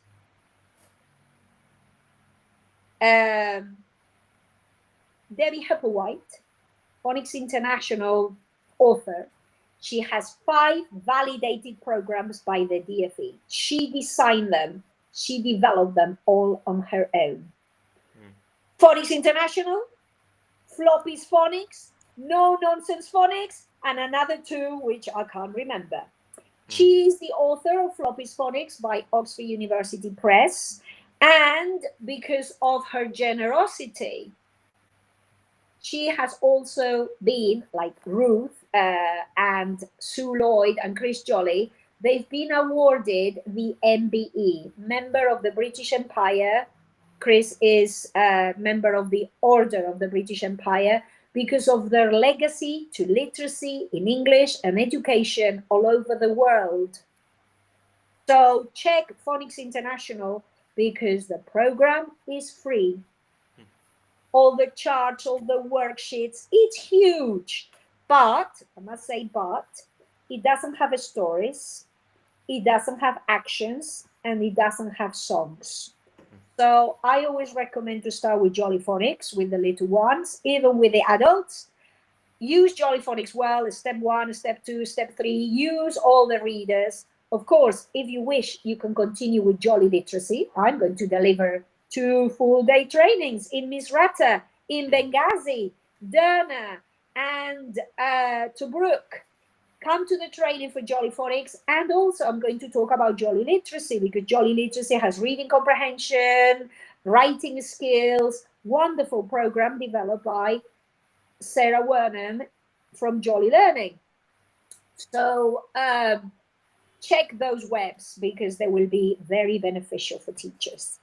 Debbie Hepplewhite, Phonics International author, she has 5 validated programs by the DFE. She designed them, she developed them all on her own. Phonics International, Floppy's Phonics, No Nonsense Phonics, and another 2 which I can't remember. She is the author of Floppy's Phonics by Oxford University Press, and because of her generosity, she has also been, like Ruth and Sue Lloyd and Chris Jolly, they've been awarded the MBE, Member of the British Empire. Chris is a member of the Order of the British Empire because of their legacy to literacy in English and education all over the world. So check Phonics International because the program is free. All the charts, all the worksheets, it's huge. But, I must say, but, it doesn't have stories, it doesn't have actions, and it doesn't have songs. So I always recommend to start with Jolly Phonics with the little ones, even with the adults. Use Jolly Phonics well, step 1, step 2, step 3. Use all the readers. Of course, if you wish, you can continue with Jolly Literacy. I'm going to deliver 2 full-day trainings in Misrata, in Benghazi, Derna, and Tobruk. Come to the training for Jolly Phonics, and also I'm going to talk about Jolly Literacy because Jolly Literacy has reading comprehension, writing skills, wonderful program developed by Sarah Wernham from Jolly Learning. So check those webs because they will be very beneficial for teachers.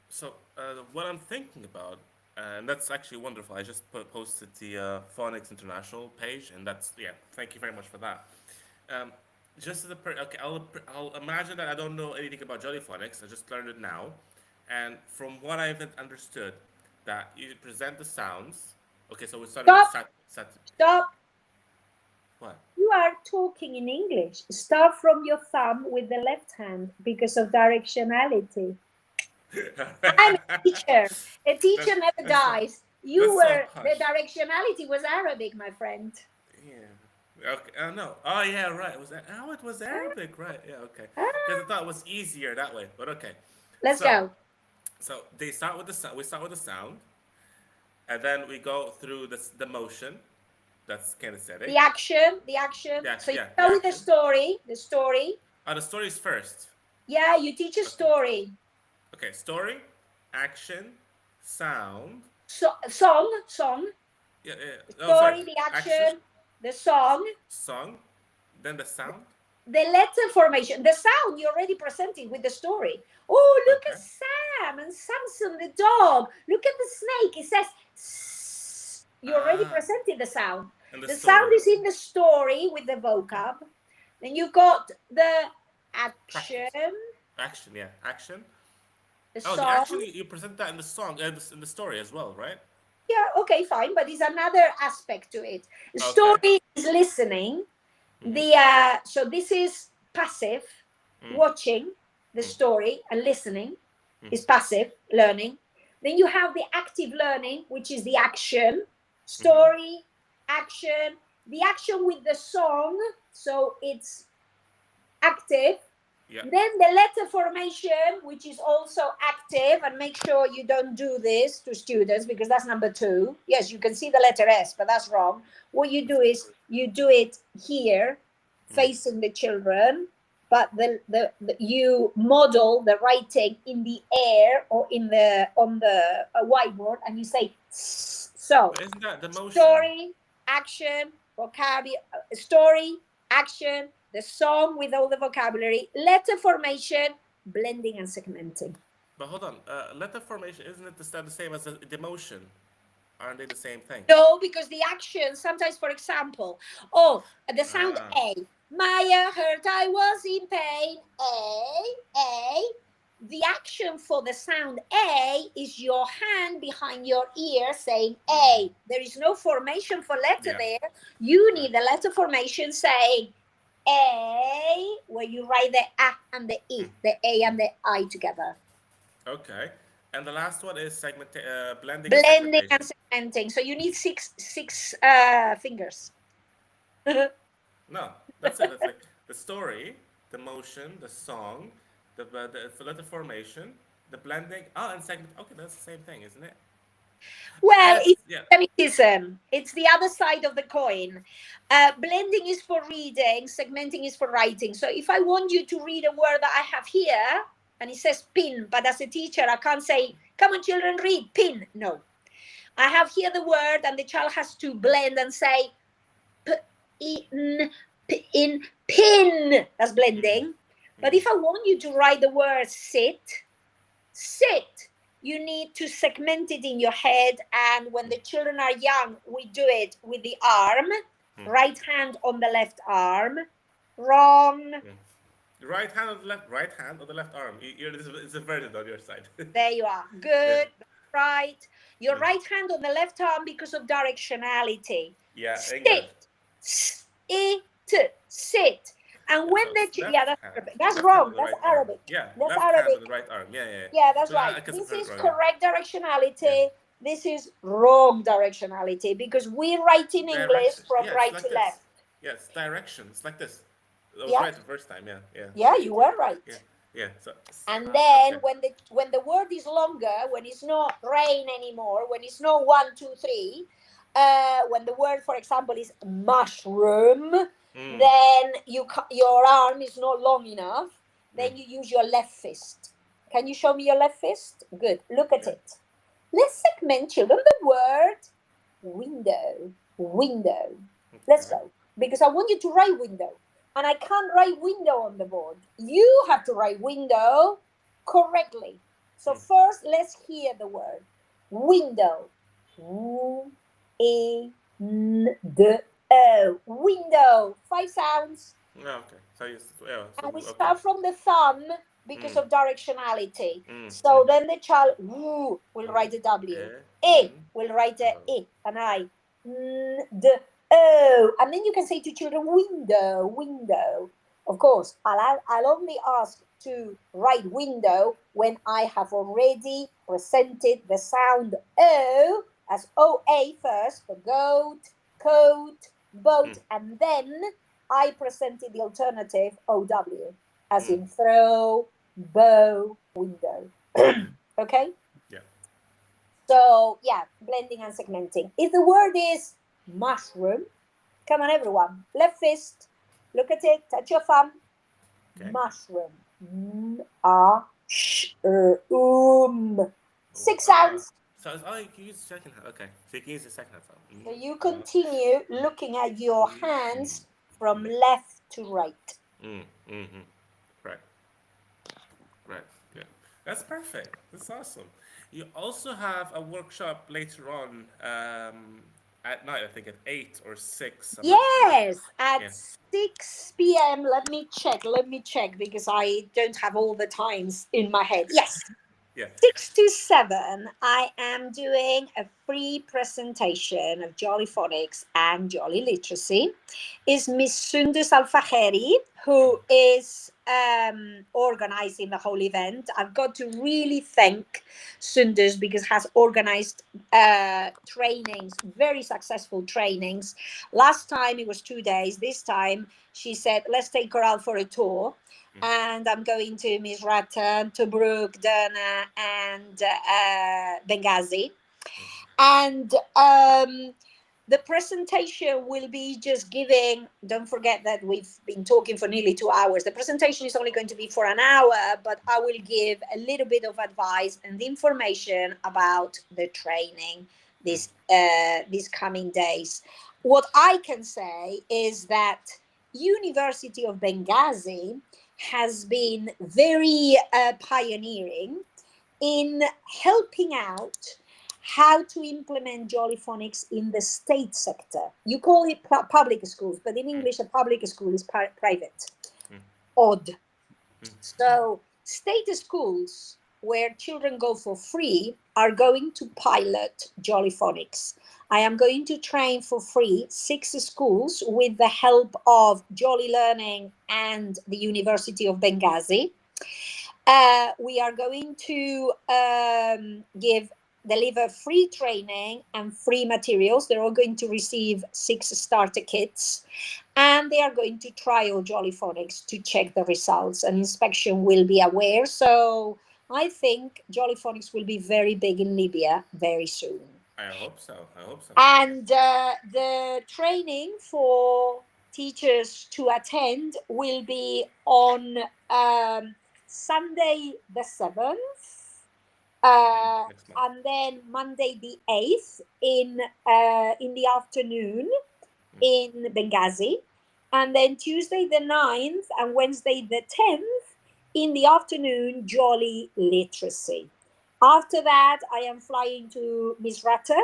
So what I'm thinking about, and that's actually wonderful. I just posted the Phonics International page, and that's yeah. Thank you very much for that. Um, just as a okay, I'll imagine that I don't know anything about Jolly Phonics. I just learned it now, and from what I've understood, that you present the sounds. Okay, so we started with Stop, sat. stop. What? You are talking in English. Start from your thumb with the left hand because of directionality. I'm a teacher. A teacher That, never that's so, dies. You that's so were, the posh. directionality was Arabic, my friend. Yeah. Okay. No. Oh yeah. Right. Was that? Oh, it was Ah, Arabic. Right. Yeah. Okay. Because I ah. thought it was easier that way. But okay. Let's So, go. so they start with the sound. We start with the sound, and then we go through the motion. That's The kinesthetic. action, the action. So you Yeah. The go with the action. story, the story. Oh, the story is first. Yeah, you teach a Okay. story. Okay. Story, action, sound. song, Yeah, yeah. the Oh, sorry. story, the Action, action, the song, song, then the sound. the letter formation, the sound you already presented with the story. Oh, look Okay. at Sam and Samson the dog. Look at the snake. It says "Sss." You already Ah, presented the sound. and the The sound story. is in the story with the Okay. vocab. Then you got the Practice. action, Action, yeah. Action. the Oh, the song. action, you present that in the song, in the story as well, right? Yeah, okay, fine, but it's another aspect to it. The Okay. story is listening. Mm-hmm. So this is passive, watching the story and listening is passive learning. Then you have the active learning, which is the action, Mm-hmm. story, action, the action with the song, so it's active. Yeah. Then the letter formation, which is also active, and make sure you don't do this to students because that's number 2. Yes, you can see the letter S, but that's wrong. What you do is you do it here, facing the children, but you model the writing in the air or in the on the whiteboard, and you say so. But isn't that the motion? Story, action, vocabulary, story, action, the song with all the vocabulary, letter formation, blending and segmenting. But hold on. Letter formation, isn't it the same as the motion? Aren't they the same thing? No, because the action, sometimes, for example, oh, the sound Ah. A. Maya heard I was in pain. A. The action for the sound A is your hand behind your ear saying A. There is no formation for letter Yeah. there. You Right. need the letter formation saying A, where you write the A and the E, the A and the I together. Okay. And the last one is blending and Blending and segmentation. segmenting. So you need six fingers. No, that's it. That's like the story, the motion, the song, the letter formation, the blending. Oh, and segment. Okay, that's the same thing, isn't it? Well, As it's yeah. semitism. It's the other side of the coin. Blending is for reading, segmenting is for writing. So if I want you to read a word that I have here, and it says pin, but as a teacher, I can't say, come on, children, read pin. No. I have here the word, and the child has to blend and say, in, pin. That's blending. But if I want you to write the word sit, you need to segment it in your head. And when the children are young, we do it with the arm, right hand on the left arm. Wrong. Right hand on the left. Right hand on the left arm. It's inverted on your side. There you are. Yeah. Good. Right. Your right hand on the left arm because of directionality. Yeah. English. Sit. Sit. Sit. And Yeah, when so the it's yeah, that's hand. Arabic. That's Left hand on wrong. the That's right arm. Arabic. Yeah. That's Left hand on Arabic. the right arm. Yeah. Yeah. Yeah. Yeah, that's So right. I can This put it is wrong. Yeah. correct Yeah. directionality. This is wrong directionality because we write in English Direction. from Yeah, it's right like to this. left. Yeah, it's direction. It's like this. I was Yeah, right the first time. Yeah, yeah. yeah, you were Yeah, right. yeah. So, And then okay. when the word is longer, when it's not rain anymore, when it's not 1, 2, 3, when the word, for example, is mushroom, then your arm is not long enough. Then you use your left fist. Can you show me your left fist? Good. Look at Yeah. it. Let's segment, children, the word window. Window. Let's Okay. go. Because I want you to write window. And I can't write window on the board. You have to write window correctly. So first, let's hear the word. Window. W-E-N-D-O. Window. 5 sounds. Yeah, okay. So yeah. So And we okay. start from the thumb because of directionality. So then the child will write a W. A will write a E, an I. The O. And then you can say to children, window, window. Of course, I'll only ask to write window when I have already presented the sound O as OA first for goat, coat, boat, and then I presented the alternative OW, as in throw, bow, window. Okay? Yeah. So, yeah, blending and segmenting. If the word is mushroom, come on, everyone. Left fist, look at it, touch your thumb. Okay. Mushroom. 6 sounds. So it's, oh, you can use the second hand. Okay, so you can use the second hand. So, So you uh, continue looking at your hands from left to right. mm-hmm. Right, right, good. That's perfect. That's awesome. You also have a workshop later on at night. I think at 8 or 6. I'm not sure. Yes, at Yeah, 6 p.m. Let me check because I don't have all the times in my head. Yes, yeah. 6 to 7, I am doing a free presentation of Jolly Phonics and Jolly Literacy. Is Miss Sundus Alfaheri, who is organizing the whole event. I've got to really thank Sundus because has organized trainings, very successful trainings. Last time it was 2 days. This time she said, let's take her out for a tour, and I'm going to Misrata, Tobruk, Derna, and Benghazi. And the presentation will be just giving, don't forget that we've been talking for nearly 2 hours. The presentation is only going to be for an hour, but I will give a little bit of advice and information about the training these coming days. What I can say is that University of Benghazi has been very pioneering in helping out how to implement Jolly Phonics in the state sector. You call it public schools, but in English, a public school is private. Odd. So, state schools where children go for free are going to pilot Jolly Phonics. I am going to train for free 6 schools with the help of Jolly Learning and the University of Benghazi. We are going to deliver free training and free materials. They're all going to receive 6 starter kits, and they are going to trial Jolly Phonics to check the results. An inspection will be aware. So I think Jolly Phonics will be very big in Libya very soon. I hope so. I hope so. And the training for teachers to attend will be on Sunday the 7th, Next month. and then Monday the 8th in the afternoon in Benghazi, and then Tuesday the 9th and Wednesday the 10th in the afternoon, Jolly Literacy. After that, I am flying to Misrata,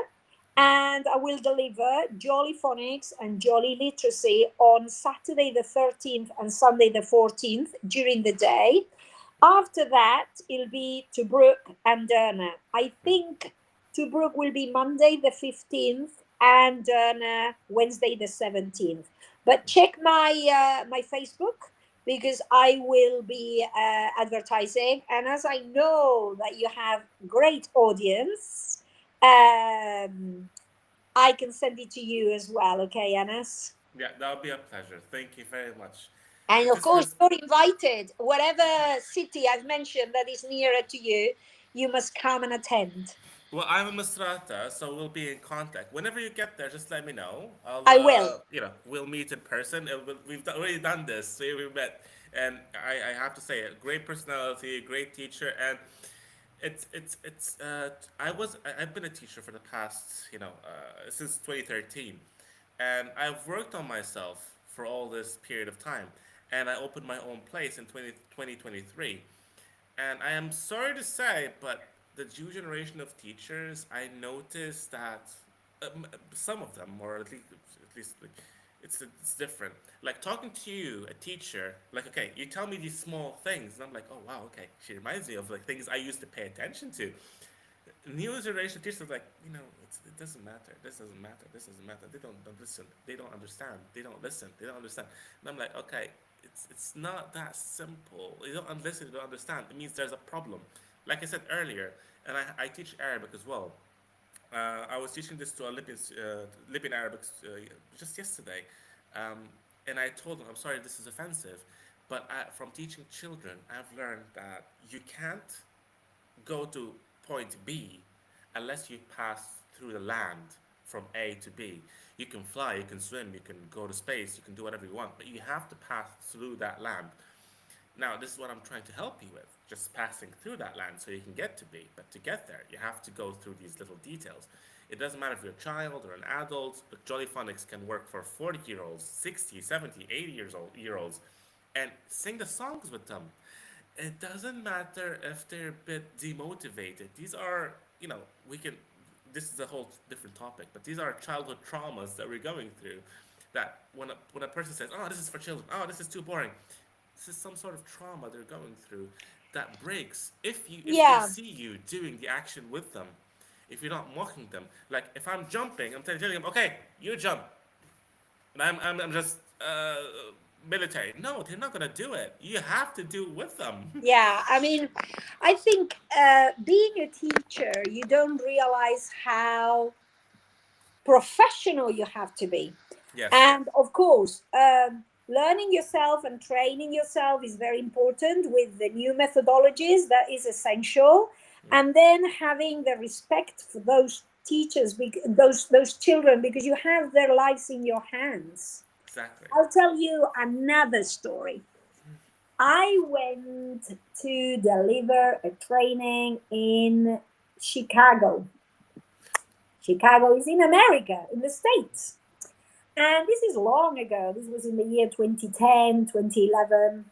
and I will deliver Jolly Phonics and Jolly Literacy on Saturday the 13th and Sunday the 14th during the day. After that, it'll be Tobruk and Derna. I think Tobruk will be Monday the 15th and Derna Wednesday the 17th. But check my Facebook because I will be advertising. And as I know that you have great audience, I can send it to you as well. Okay, Anas? Yeah, that would be a pleasure. Thank you very much. And of This course, has you're invited. Whatever city I've mentioned that is nearer to you, you must come and attend. Well, I'm in Misrata, so we'll be in contact. Whenever you get there, just let me know. I will. We'll meet in person. Already done this. We met, and I have to say, a great personality, a great teacher, and it's. I've been a teacher for the past, since 2013, and I've worked on myself for all this period of time, and I opened my own place in 2023. And I am sorry to say, but the new generation of teachers, I noticed that some of them, or at least like, it's different. Like talking to you, a teacher, like okay, you tell me these small things, and I'm like, oh wow, okay. She reminds me of like things I used to pay attention to. New generation teachers are like, it doesn't matter. This doesn't matter. This doesn't matter. They don't listen. They don't understand. They don't listen. They don't understand. And I'm like, okay, it's not that simple. You don't listen. You don't understand. It means there's a problem. Like I said earlier, and I teach Arabic as well. I was teaching this to a Libyan Arabic just yesterday, um, and I told them, I'm sorry, this is offensive, but from teaching children, I've learned that you can't go to point B unless you pass through the land from A to B. You can fly, you can swim, you can go to space, you can do whatever you want, but you have to pass through that land. Now, this is what I'm trying to help you with, just passing through that land so you can get to B. But to get there, you have to go through these little details. It doesn't matter if you're a child or an adult, but Jolly Phonics can work for 40-year-olds, 60, 70, 80 year olds, and sing the songs with them. It doesn't matter if they're a bit demotivated. These are, you know, we can, this is a whole different topic, but these are childhood traumas that we're going through. That when a person says, oh, this is for children, oh, this is too boring, this is some sort of trauma they're going through that breaks if they Yeah, see you doing the action with them, if you're not mocking them. Like if I'm jumping, I'm telling them, okay, you jump, and I'm just military. No, they're not gonna do it. You have to do it with them. yeah. I mean, I think being a teacher, you don't realize how professional you have to be. Yes. And of course, learning yourself and training yourself is very important with the new methodologies, that is essential. And then having the respect for those teachers, those children, because you have their lives in your hands. Exactly. I'll tell you another story. I went to deliver a training in Chicago. Chicago is in America, in the States. And this is long ago. This was in the year 2010, 2011.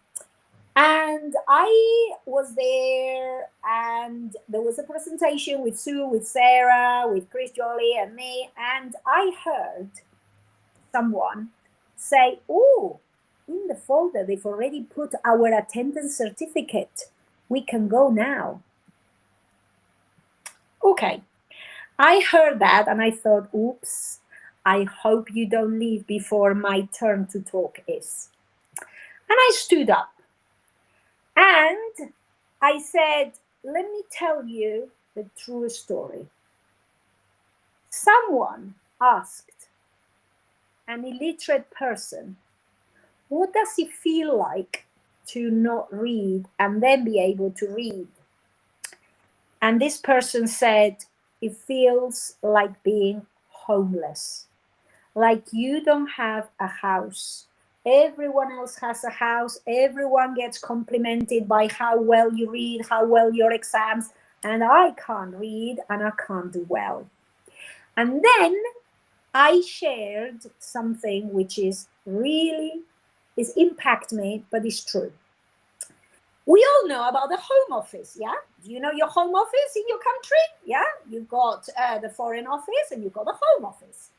And I was there, and there was a presentation with Sue, with Sarah, with Chris Jolly, and me. And I heard someone say, oh, in the folder, they've already put our attendance certificate. We can go now. Okay. I heard that and I thought, oops, I hope you don't leave before my turn to talk is. And I stood up and I said, let me tell you the true story. Someone asked an illiterate person, what does it feel like to not read and then be able to read? And this person said, it feels like being homeless, like you don't have a house. Everyone else has a house. Everyone gets complimented by how well you read, how well your exams, and I can't read and I can't do well. And then I shared something which is really is impact me, but it's true. We all know about the home office, yeah? Do you know your home office in your country? Yeah, you've got the foreign office and you've got the home office.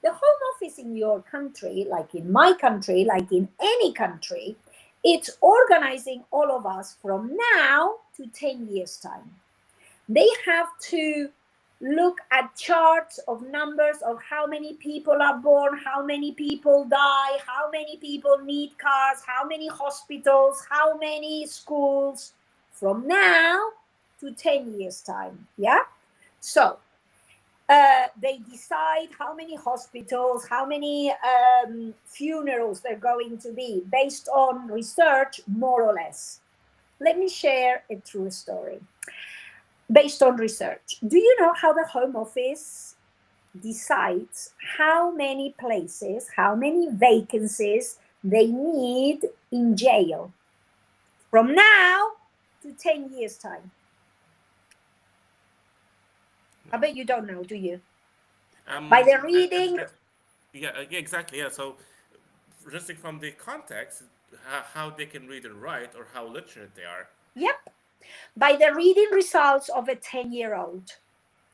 The home office in your country, like in my country, like in any country, it's organizing all of us from now to 10 years' time. They have to look at charts of numbers of how many people are born, how many people die, how many people need cars, how many hospitals, how many schools from now to 10 years' time. Yeah? So they decide how many hospitals, how many funerals they're going to be based on research, more or less. Let me share a true story based on research. Do you know how the Home Office decides how many places, how many vacancies they need in jail from now to 10 years' time? I bet you don't know, do you? By the reading. Yeah, yeah, exactly. Yeah. So, just from the context, how they can read and write, or how literate they are. Yep. By the reading results of a 10-year-old.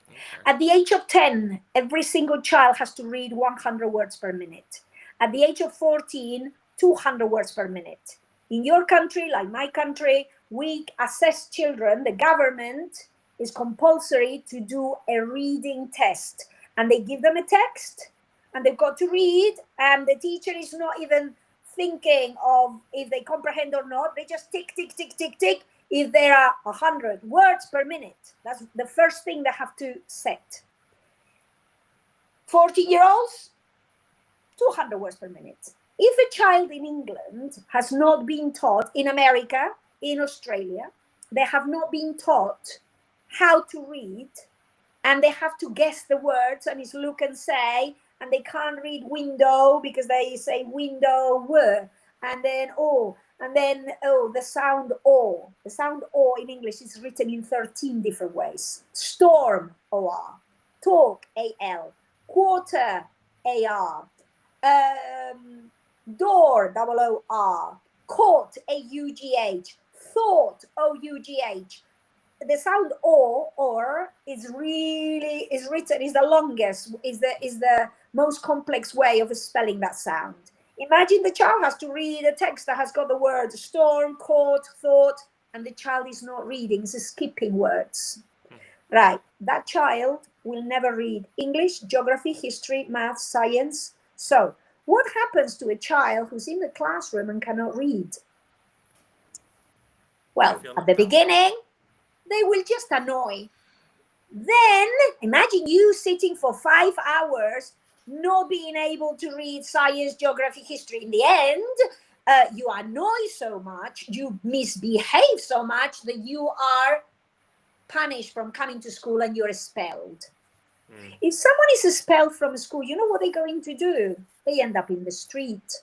Okay. At the age of 10, every single child has to read 100 words per minute. At the age of 14, 200 words per minute. In your country, like my country, we assess children, the government is compulsory to do a reading test. And they give them a text and they've got to read, and the teacher is not even thinking of if they comprehend or not. They just tick, tick, tick, tick, tick. If there are 100 words per minute, that's the first thing they have to set. 40-year-olds, 200 words per minute. If a child in England has not been taught, in America, in Australia, they have not been taught how to read, and they have to guess the words, and it's look and say, and they can't read window because they say window were, and then, oh, And then, oh, the sound O. The sound O in English is written in 13 different ways. Storm, O-R. Talk, A-L. Quarter, A-R. Door, O-O-R. Court, A-U-G-H. Thought, O-U-G-H. The sound O or is written, is the longest, is the most complex way of spelling that sound. Imagine the child has to read a text that has got the words storm, court, thought, and the child is not reading, it's skipping words. Right, that child will never read English, geography, history, math, science. So what happens to a child who's in the classroom and cannot read? They Well, feel at the left out. beginning they will just annoy. Then imagine you sitting for 5 hours, not being able to read science, geography, history. In the end, you annoy so much, you misbehave so much that you are punished from coming to school and you're expelled. If someone is expelled from school, you know what they're going to do? They end up in the street.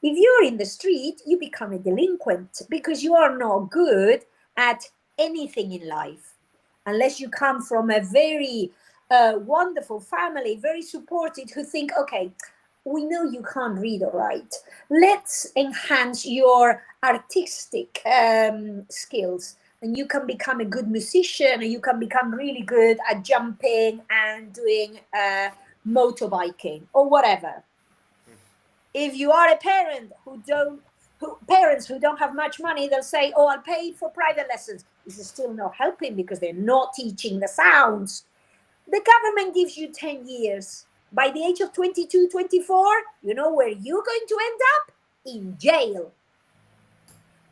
If you're in the street, you become a delinquent because you are not good at anything in life. Unless you come from a very wonderful family, very supported, who think, okay, we know you can't read or write. Let's enhance your artistic skills. And you can become a good musician, and you can become really good at jumping and doing motorbiking or whatever. If you are a parent parents who don't have much money, they'll say, oh, I'll pay for private lessons. This is still not helping because they're not teaching the sounds. The government gives you 10 years. By the age of 22, 24, you know where you're going to end up? In jail.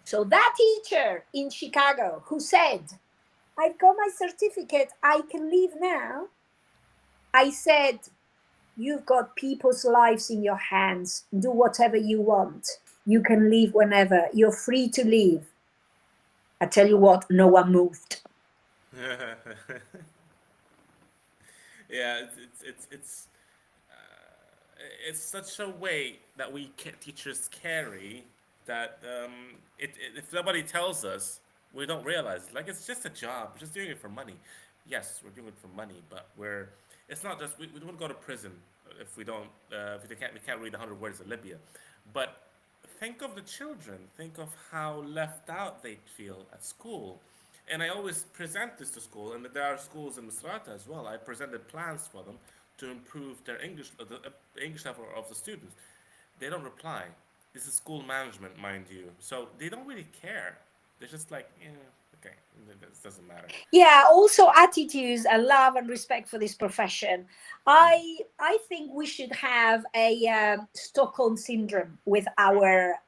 So that teacher in Chicago who said, I've got my certificate, I can leave now. I said, you've got people's lives in your hands. Do whatever you want. You can leave whenever. You're free to leave. I tell you what, no one moved. Yeah, it's such a weight that teachers carry that if nobody tells us, we don't realize. Like it's just a job. We're just doing it for money. Yes, we're doing it for money, but it's not just we don't go to prison if we don't if we can't read 100 words of Libya, but think of the children. Think of how left out they feel at school. And I always present this to school, and there are schools in Misrata as well. I presented plans for them to improve their English, the English level of the students. They don't reply. This is school management, mind you. So they don't really care. They're just like, yeah, okay, it doesn't matter. Yeah, also attitudes and love and respect for this profession. I think we should have a Stockholm syndrome with our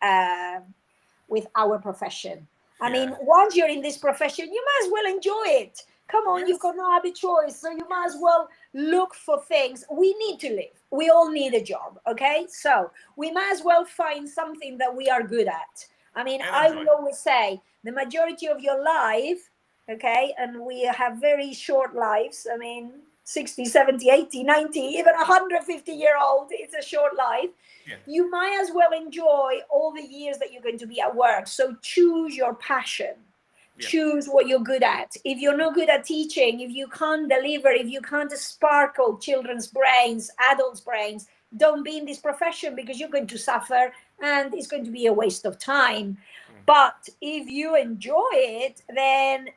profession. I Yeah. mean, once you're in this profession, you might as well enjoy it. Come on, you've Yes. got no other choice, so you might as well look for things. We need to live. We all need a job, okay? So we might as well find something that we are good at. I mean, And I enjoy. will always say the majority of your life, okay, and we have very short lives. I mean, 60, 70, 80, 90, even 150-year-old, it's a short life. Yeah. You might as well enjoy all the years that you're going to be at work. So choose your passion. Yeah. Choose what you're good at. If you're not good at teaching, if you can't deliver, if you can't sparkle children's brains, adults' brains, don't be in this profession because you're going to suffer and it's going to be a waste of time. But if you enjoy it, then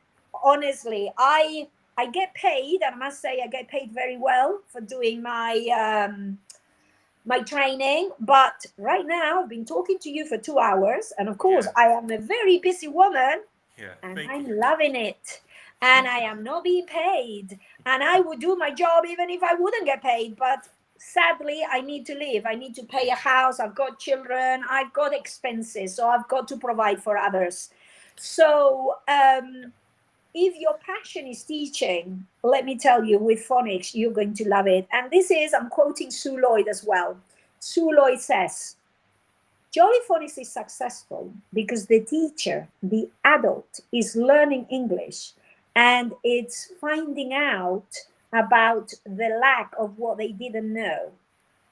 honestly, I get paid, and I must say I get paid very well for doing my training. But right now, I've been talking to you for 2 hours, and of course, Yeah. I am a very busy woman, Yeah. and Thank you. I'm loving it. And I am not being paid. And I would do my job even if I wouldn't get paid. But sadly, I need to live. I need to pay a house. I've got children. I've got expenses. So I've got to provide for others. So if your passion is teaching, let me tell you, with phonics, you're going to love it. And this is, I'm quoting Sue Lloyd as well. Sue Lloyd says, Jolly Phonics is successful because the teacher, the adult, is learning English and it's finding out about the lack of what they didn't know.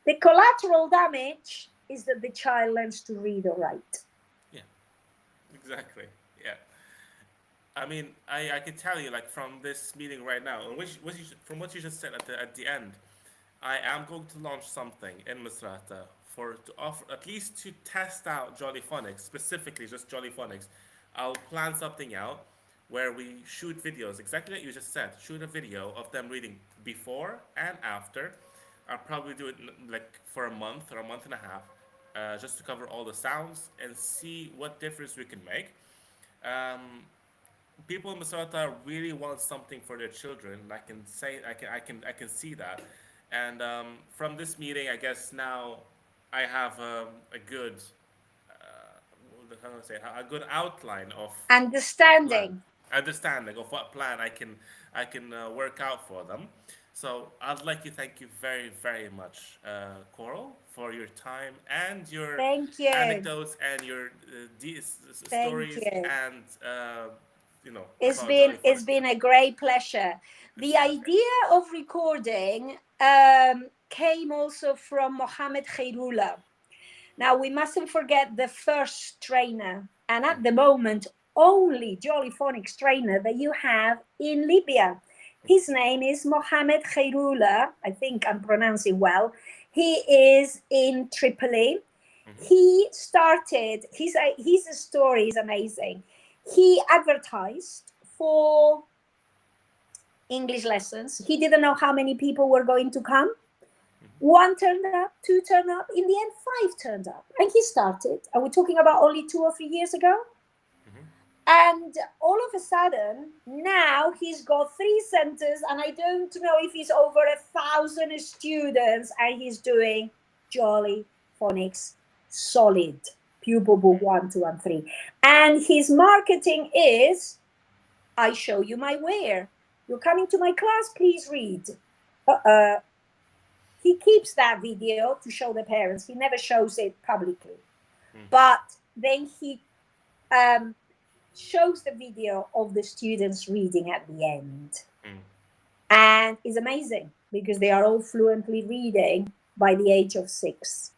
The collateral damage is that the child learns to read or write. Yeah. Exactly. Yeah. I mean, I can tell you, like, from this meeting right now, and from what you just said at the end, I am going to launch something in Misrata for to offer at least to test out Jolly Phonics, specifically just Jolly Phonics. I'll plan something out where we shoot videos, exactly like you just said. Shoot a video of them reading before and after. I'll probably do it like for a month or a month and a half, just to cover all the sounds and see what difference we can make. Um, People in Minnesota really want something for their children. I can say I can see that. And from this meeting, I guess now I have a good how do I say a good outline of a plan, Understanding. understanding of what plan I can work out for them. So I'd like to thank you very very much, Coral, for your time and your Thank you. anecdotes and your Thank stories you. and It's about Jolly been Phonics. it's been a great pleasure. The Exactly. idea of recording came also from Mohammed Khairullah. Now we mustn't forget the first trainer, and at the moment only Jolly Phonics trainer that you have in Libya. His name is Mohammed Khairullah. I think I'm pronouncing well. He is in Tripoli. He started his story is amazing. He advertised for English lessons. He didn't know how many people were going to come. One turned up, two turned up. In the end, five turned up. And he started. Are we talking about only 2 or 3 years ago? And all of a sudden, now he's got 3 centers, and I don't know if he's over 1,000 students, and he's doing Jolly Phonics solid pupil book 1, 2, and 3. And his marketing is I show you my where. You're coming to my class, please read. Uh, he keeps that video to show the parents. He never shows it publicly. But then he shows the video of the students reading at the end. And it's amazing because they are all fluently reading by the age of 6.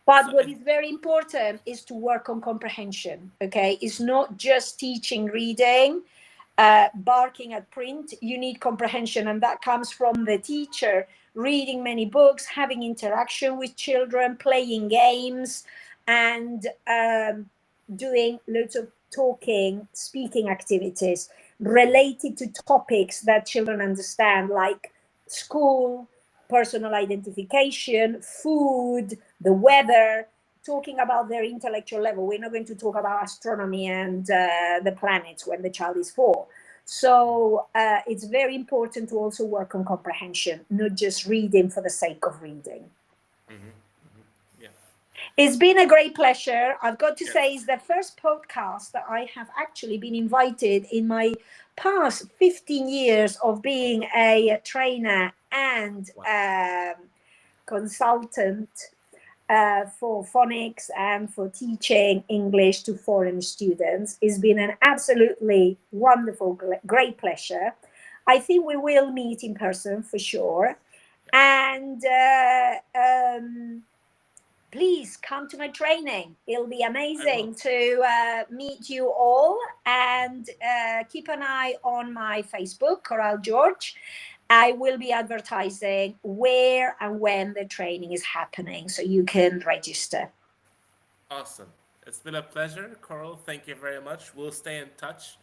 But So what is very important is to work on comprehension, okay? It's not just teaching reading, barking at print. You need comprehension, and that comes from the teacher reading many books, having interaction with children, playing games, and doing loads of talking, speaking activities related to topics that children understand, like school, personal identification, food, the weather, talking about their intellectual level. We're not going to talk about astronomy and the planets when the child is 4. So it's very important to also work on comprehension, not just reading for the sake of reading. yeah, It's been a great pleasure. I've got to yeah. say, it's the first podcast that I have actually been invited in my past 15 years of being a trainer and Wow. consultant for phonics and for teaching English to foreign students. It's been an absolutely wonderful, great pleasure. I think we will meet in person for sure. And please come to my training. It'll be I will. amazing to meet you all. And keep an eye on my Facebook, Coral George. I will be advertising where and when the training is happening, so you can register. Awesome. It's been a pleasure, Coral. Thank you very much. We'll stay in touch,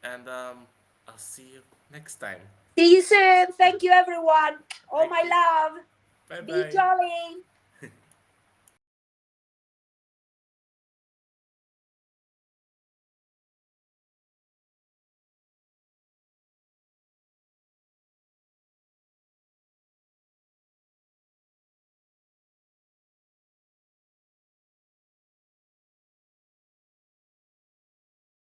and I'll see you next time. See you soon. Thank you, everyone. All Thank my you. love. Bye Be bye. jolly.